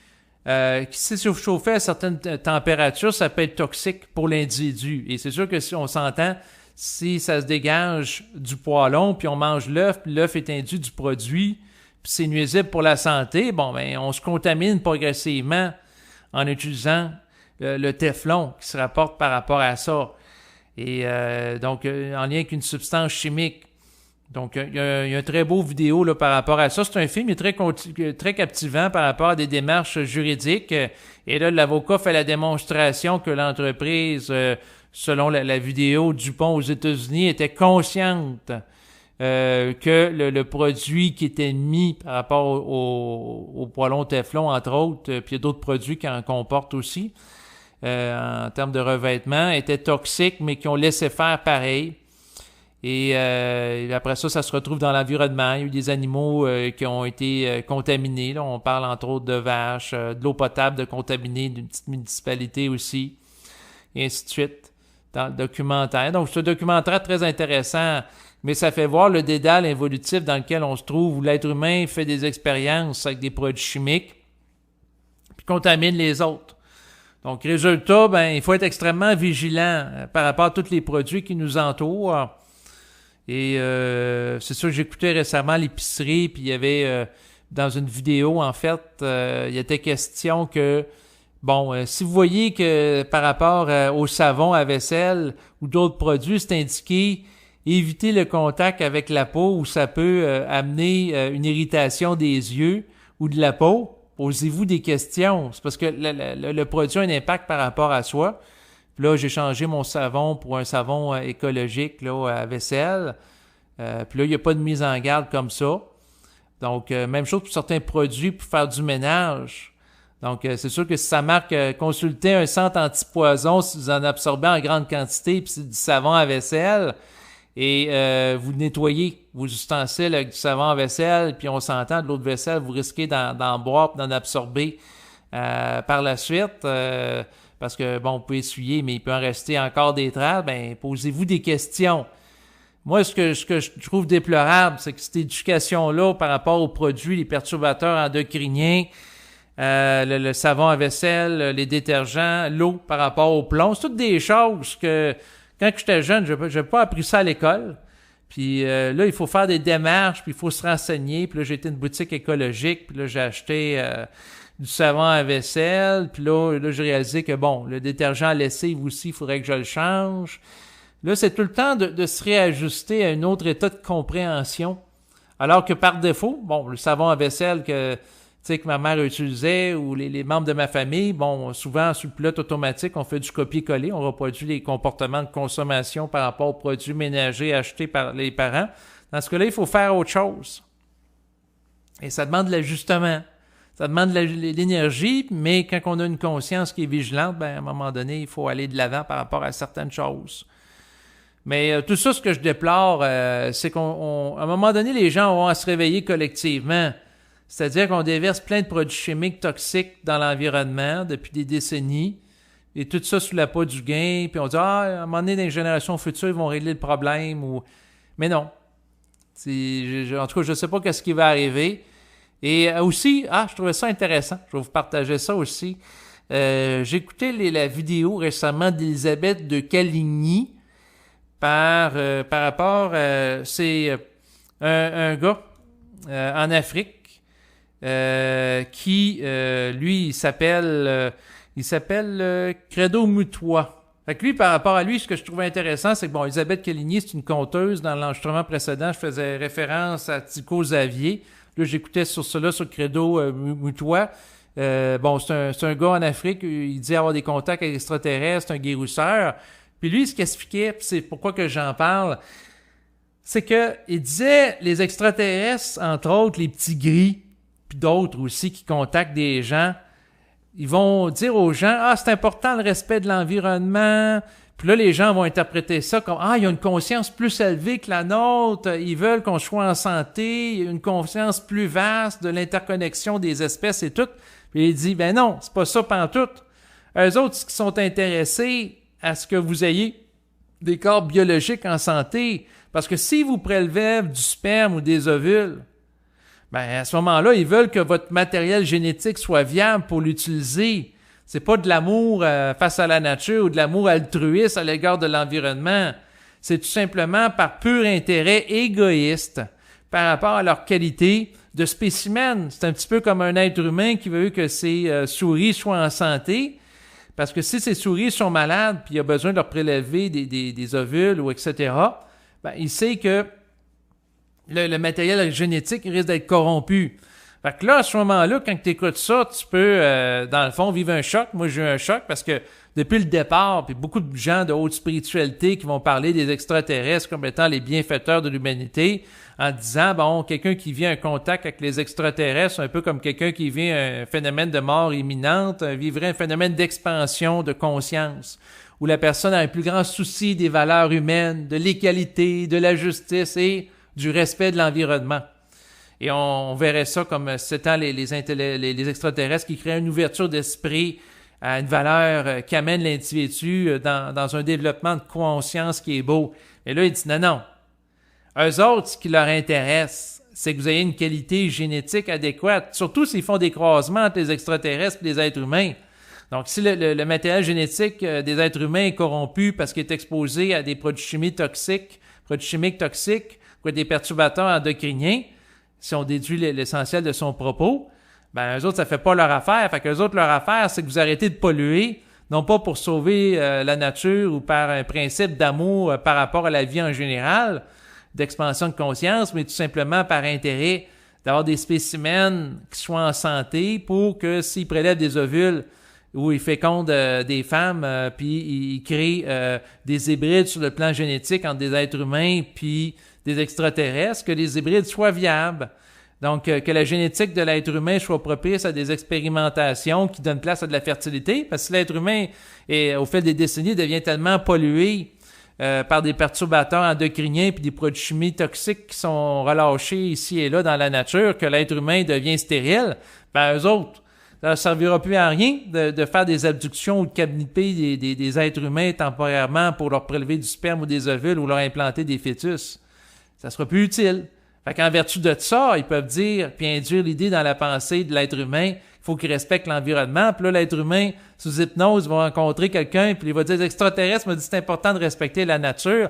qui, si chauffé à certaines températures, ça peut être toxique pour l'individu. Et c'est sûr que si on s'entend, si ça se dégage du poêlon, puis on mange l'œuf, puis l'œuf est induit du produit, puis c'est nuisible pour la santé, on se contamine progressivement en utilisant le Teflon qui se rapporte par rapport à ça. Et donc, en lien avec une substance chimique. Donc, il y a un très beau vidéo là, par rapport à ça. C'est un film qui est très captivant par rapport à des démarches juridiques. Et là, l'avocat fait la démonstration que l'entreprise, selon la vidéo Dupont aux États-Unis, était consciente que le produit qui était mis par rapport au poêlon Teflon, entre autres, puis il y a d'autres produits qui en comportent aussi, en termes de revêtement, étaient toxiques, mais qui ont laissé faire pareil. Et après ça, ça se retrouve dans l'environnement. Il y a eu des animaux qui ont été contaminés. Là, on parle entre autres de vaches, de l'eau potable de contaminée d'une petite municipalité aussi, et ainsi de suite, dans le documentaire. Donc, c'est un documentaire très intéressant, mais ça fait voir le dédale évolutif dans lequel on se trouve, où l'être humain fait des expériences avec des produits chimiques, puis contamine les autres. Donc, résultat, il faut être extrêmement vigilant par rapport à tous les produits qui nous entourent. Et c'est sûr que j'écoutais récemment l'épicerie, puis il y avait dans une vidéo, en fait, il était question que, si vous voyez que par rapport au savon à vaisselle ou d'autres produits, c'est indiqué éviter le contact avec la peau où ça peut amener une irritation des yeux ou de la peau, posez-vous des questions. C'est parce que le produit a un impact par rapport à soi. Puis là, j'ai changé mon savon pour un savon écologique là, à vaisselle. Puis là, il n'y a pas de mise en garde comme ça. Donc, même chose pour certains produits pour faire du ménage. Donc, c'est sûr que si ça marque consulter un centre antipoison si vous en absorbez en grande quantité, puis c'est du savon à vaisselle, et vous nettoyez vos ustensiles avec du savon à vaisselle, puis on s'entend de l'eau de vaisselle, vous risquez d'en boire et d'en absorber par la suite. Parce que, vous pouvez essuyer, mais il peut en rester encore des traces, posez-vous des questions. Moi, ce que je trouve déplorable, c'est que cette éducation-là, par rapport aux produits, les perturbateurs endocriniens, le savon à vaisselle, les détergents, l'eau par rapport au plomb. C'est toutes des choses que, quand j'étais jeune, je n'ai pas appris ça à l'école. Puis là, il faut faire des démarches, puis il faut se renseigner. Puis là, j'ai été une boutique écologique, puis là, j'ai acheté du savon à vaisselle. Puis là, j'ai réalisé que, bon, le détergent à lessive aussi, il faudrait que je le change. Là, c'est tout le temps de se réajuster à un autre état de compréhension. Alors que par défaut, bon, le savon à vaisselle que ma mère utilisait ou les membres de ma famille, bon, souvent sur le pilote automatique, on fait du copier-coller, on reproduit les comportements de consommation par rapport aux produits ménagers achetés par les parents. Dans ce cas-là, il faut faire autre chose. Et ça demande de l'ajustement. Ça demande de l'énergie, mais quand on a une conscience qui est vigilante, ben, à un moment donné, il faut aller de l'avant par rapport à certaines choses. Mais tout ça, ce que je déplore, c'est qu'à un moment donné, les gens vont se réveiller collectivement. C'est-à-dire qu'on déverse plein de produits chimiques toxiques dans l'environnement depuis des décennies, et tout ça sous l'appât du gain, puis on dit « Ah, à un moment donné, dans les générations futures, ils vont régler le problème. » Mais non. En tout cas, je ne sais pas qu'est-ce qui va arriver. Et aussi, je trouvais ça intéressant. Je vais vous partager ça aussi. J'ai écouté la vidéo récemment d'Elisabeth de Caligny par rapport, c'est un gars en Afrique qui, lui, il s'appelle Credo Mutois. Fait que lui, par rapport à lui, ce que je trouvais intéressant, c'est que, bon, Elisabeth Caligny, c'est une conteuse. Dans l'enregistrement précédent, je faisais référence à Tycho Xavier. Là, j'écoutais sur cela, sur Credo Mutois. Bon, c'est un gars en Afrique, il dit avoir des contacts avec extraterrestres, c'est un guérisseur. Puis lui, ce qu'il expliquait, puis c'est pourquoi que j'en parle, c'est que il disait les extraterrestres, entre autres les petits gris, puis d'autres aussi qui contactent des gens, ils vont dire aux gens « c'est important le respect de l'environnement ». Puis là, les gens vont interpréter ça comme « il y a une conscience plus élevée que la nôtre, ils veulent qu'on soit en santé, il y a une conscience plus vaste de l'interconnexion des espèces et tout. » Puis il dit « Ben non, c'est pas ça pantoute. Eux autres, qui sont intéressés à ce que vous ayez des corps biologiques en santé, parce que si vous prélevez du sperme ou des ovules, ben à ce moment-là, ils veulent que votre matériel génétique soit viable pour l'utiliser. C'est pas de l'amour face à la nature ou de l'amour altruiste à l'égard de l'environnement. C'est tout simplement par pur intérêt égoïste par rapport à leur qualité de spécimen. C'est un petit peu comme un être humain qui veut que ses souris soient en santé. Parce que si ces souris sont malades puis il a besoin de leur prélever des ovules ou etc., ben, il sait que le matériel génétique risque d'être corrompu. Fait que là, à ce moment-là, quand tu écoutes ça, tu peux, dans le fond, vivre un choc. Moi, j'ai eu un choc parce que depuis le départ, puis beaucoup de gens de haute spiritualité qui vont parler des extraterrestres comme étant les bienfaiteurs de l'humanité, en disant, bon, quelqu'un qui vit un contact avec les extraterrestres, un peu comme quelqu'un qui vit un phénomène de mort imminente, vivrait un phénomène d'expansion de conscience, où la personne a un plus grand souci des valeurs humaines, de l'égalité, de la justice et du respect de l'environnement. Et on verrait ça comme étant les extraterrestres qui créent une ouverture d'esprit à une valeur qui amène l'individu dans un développement de conscience qui est beau. Et là, il dit non. Eux autres, ce qui leur intéresse, c'est que vous ayez une qualité génétique adéquate, surtout s'ils font des croisements entre les extraterrestres et les êtres humains. Donc, si le matériel génétique des êtres humains est corrompu parce qu'il est exposé à des produits chimiques toxiques, ou des perturbateurs endocriniens, si on déduit l'essentiel de son propos, ben eux autres, ça fait pas leur affaire. Fait qu'eux autres, leur affaire, c'est que vous arrêtez de polluer, non pas pour sauver la nature ou par un principe d'amour par rapport à la vie en général, d'expansion de conscience, mais tout simplement par intérêt d'avoir des spécimens qui soient en santé pour que s'ils prélèvent des ovules ou ils fécondent des femmes, puis ils créent des hybrides sur le plan génétique entre des êtres humains puis des extraterrestres, que les hybrides soient viables. Donc, que la génétique de l'être humain soit propice à des expérimentations qui donnent place à de la fertilité, parce que l'être humain, au fil des décennies, devient tellement pollué par des perturbateurs endocriniens puis des produits chimiques toxiques qui sont relâchés ici et là dans la nature, que l'être humain devient stérile. Ben, eux autres, ça ne servira plus à rien de faire des abductions ou de kidnapper des êtres humains temporairement pour leur prélever du sperme ou des ovules ou leur implanter des fœtus. Ça sera plus utile. Fait qu'en vertu de ça, ils peuvent dire puis induire l'idée dans la pensée de l'être humain faut qu'il respecte l'environnement. Puis là, l'être humain, sous hypnose, va rencontrer quelqu'un, puis il va dire, les extraterrestres me dit c'est important de respecter la nature.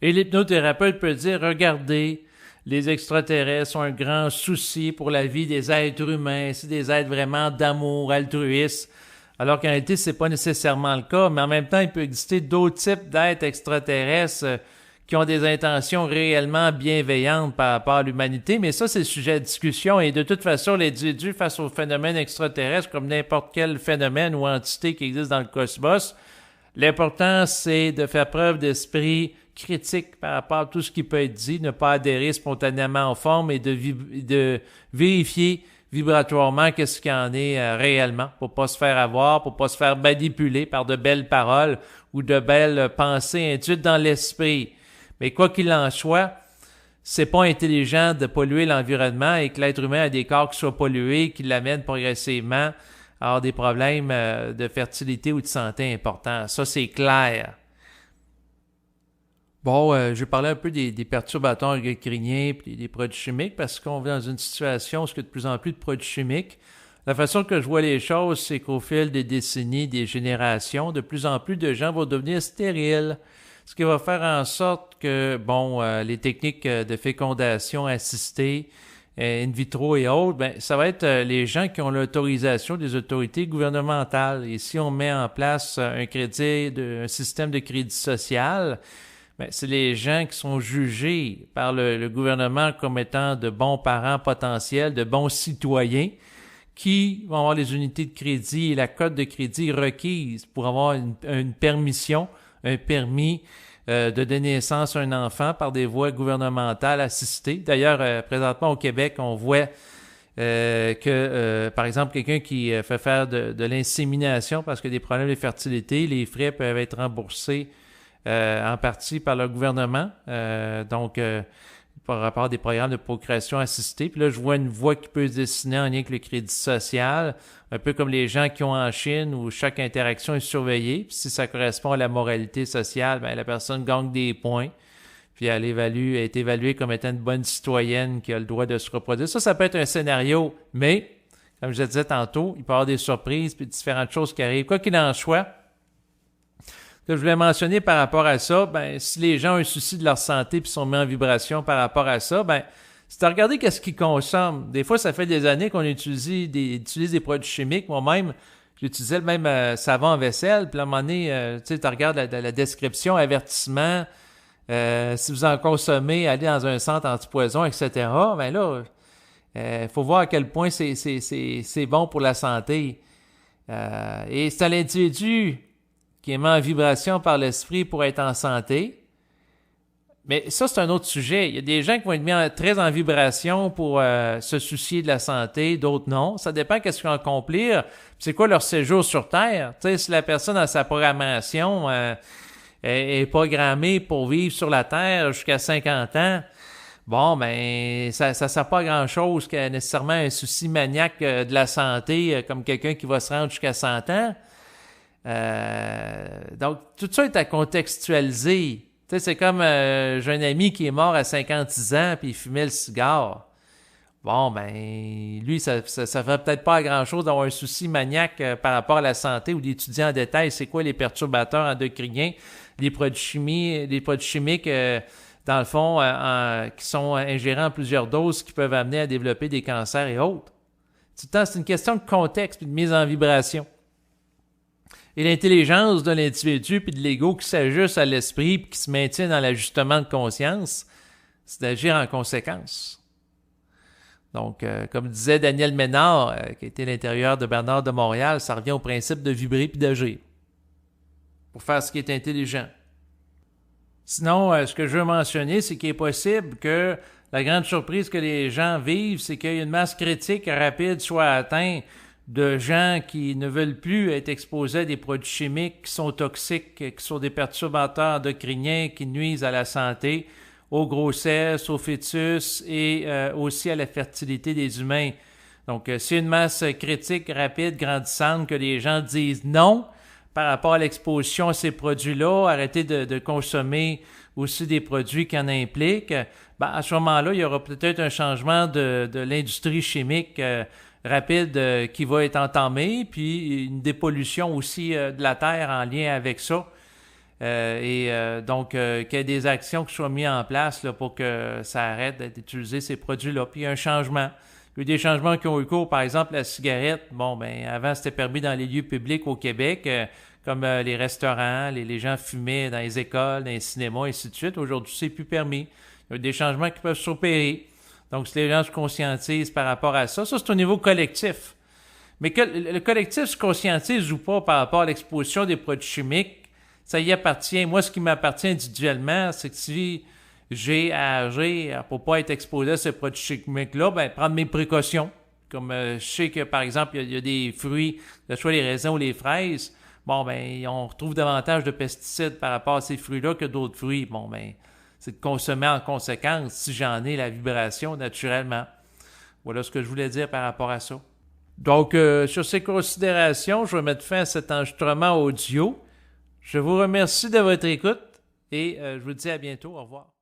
Et l'hypnothérapeute peut dire, regardez, les extraterrestres ont un grand souci pour la vie des êtres humains. C'est des êtres vraiment d'amour, altruistes. Alors qu'en réalité, c'est pas nécessairement le cas. Mais en même temps, il peut exister d'autres types d'êtres extraterrestres qui ont des intentions réellement bienveillantes par rapport à l'humanité. Mais ça, c'est sujet de discussion. Et de toute façon, l'individu face aux phénomènes extraterrestres, comme n'importe quel phénomène ou entité qui existe dans le cosmos, l'important, c'est de faire preuve d'esprit critique par rapport à tout ce qui peut être dit, ne pas adhérer spontanément en forme et de vérifier vibratoirement qu'est-ce qu'il y en est réellement pour pas se faire avoir, pour pas se faire manipuler par de belles paroles ou de belles pensées induites dans l'esprit. Mais quoi qu'il en soit, c'est pas intelligent de polluer l'environnement et que l'être humain a des corps qui soient pollués, qui l'amènent progressivement à avoir des problèmes de fertilité ou de santé importants. Ça, c'est clair. Bon, je vais parler un peu des perturbateurs endocriniens et des produits chimiques parce qu'on vit dans une situation où il y a de plus en plus de produits chimiques. La façon que je vois les choses, c'est qu'au fil des décennies, des générations, de plus en plus de gens vont devenir stériles. Ce qui va faire en sorte que, les techniques de fécondation assistée, in vitro et autres, ça va être les gens qui ont l'autorisation des autorités gouvernementales. Et si on met en place un système de crédit social, c'est les gens qui sont jugés par le gouvernement comme étant de bons parents potentiels, de bons citoyens, qui vont avoir les unités de crédit et la cote de crédit requise pour avoir une permission, un permis de donner naissance à un enfant par des voies gouvernementales assistées. D'ailleurs, présentement au Québec, on voit par exemple, quelqu'un qui fait faire de l'insémination parce qu'il y a des problèmes de fertilité, les frais peuvent être remboursés en partie par le gouvernement, par rapport à des programmes de procréation assistée. Puis là, je vois une voie qui peut se dessiner en lien avec le crédit social, un peu comme les gens qui ont en Chine où chaque interaction est surveillée. Puis si ça correspond à la moralité sociale, la personne gagne des points. Puis elle est évaluée comme étant une bonne citoyenne qui a le droit de se reproduire. Ça peut être un scénario, mais, comme je le disais tantôt, il peut y avoir des surprises puis différentes choses qui arrivent. Quoi qu'il en soit, ce que je voulais mentionner par rapport à ça, si les gens ont un souci de leur santé puis sont mis en vibration par rapport à ça, c'est de regarder qu'est-ce qu'ils consomment. Des fois, ça fait des années qu'on utilise des produits chimiques. Moi-même, j'utilisais le même savon en vaisselle. Puis à un moment donné, tu regardes la description, avertissement, si vous en consommez, allez dans un centre antipoison, etc. Faut voir à quel point c'est bon pour la santé. Et c'est à l'individu qui est mis en vibration par l'esprit pour être en santé. Mais ça, c'est un autre sujet. Il y a des gens qui vont être mis très en vibration pour se soucier de la santé, d'autres non. Ça dépend qu'est-ce qu'ils vont accomplir. C'est quoi leur séjour sur Terre. Tu sais, si la personne a sa programmation est programmée pour vivre sur la Terre jusqu'à 50 ans, ça sert pas à grand-chose qu'il y ait nécessairement un souci maniaque de la santé comme quelqu'un qui va se rendre jusqu'à 100 ans. Donc, tout ça est à contextualiser. Tu sais, c'est comme j'ai un ami qui est mort à 56 ans puis il fumait le cigare. Lui, ça ferait peut-être pas grand-chose d'avoir un souci maniaque par rapport à la santé ou d'étudier en détail c'est quoi les perturbateurs endocriniens, les produits chimiques, dans le fond, qui sont ingérés en plusieurs doses qui peuvent amener à développer des cancers et autres. Tout le temps, c'est une question de contexte et de mise en vibration. Et l'intelligence de l'individu puis de l'ego qui s'ajuste à l'esprit puis qui se maintient dans l'ajustement de conscience, c'est d'agir en conséquence. Donc, comme disait Daniel Ménard, qui était l'intérieur de Bernard de Montréal, ça revient au principe de vibrer puis d'agir pour faire ce qui est intelligent. Sinon, ce que je veux mentionner, c'est qu'il est possible que la grande surprise que les gens vivent, c'est qu'il y a une masse critique rapide soit atteinte de gens qui ne veulent plus être exposés à des produits chimiques qui sont toxiques, qui sont des perturbateurs endocriniens qui nuisent à la santé, aux grossesses, aux fœtus et aussi à la fertilité des humains. Donc, c'est une masse critique rapide, grandissante, que les gens disent non par rapport à l'exposition à ces produits-là, arrêter de consommer aussi des produits qui en impliquent. À ce moment-là, il y aura peut-être un changement de l'industrie chimique rapide qui va être entamée, puis une dépollution aussi de la terre en lien avec ça. Donc, qu'il y ait des actions qui soient mises en place là, pour que ça arrête d'utiliser ces produits-là. Puis il y a un changement. Il y a eu des changements qui ont eu cours. Par exemple, la cigarette, bon, ben avant, c'était permis dans les lieux publics au Québec, comme les restaurants, les gens fumaient dans les écoles, dans les cinémas, et ainsi de suite. Aujourd'hui, c'est plus permis. Il y a des changements qui peuvent s'opérer. Donc, si les gens se conscientisent par rapport à ça, c'est au niveau collectif. Mais que le collectif se conscientise ou pas par rapport à l'exposition des produits chimiques, ça y appartient. Moi, ce qui m'appartient individuellement, c'est que si j'ai à agir pour pas être exposé à ces produits chimiques-là, ben prendre mes précautions. Comme je sais que, par exemple, il y a des fruits, que ce soit les raisins ou les fraises, bon, ben on retrouve davantage de pesticides par rapport à ces fruits-là que d'autres fruits. Bon, ben c'est de consommer en conséquence si j'en ai la vibration naturellement. Voilà ce que je voulais dire par rapport à ça. Donc, sur ces considérations, je vais mettre fin à cet enregistrement audio. Je vous remercie de votre écoute et je vous dis à bientôt. Au revoir.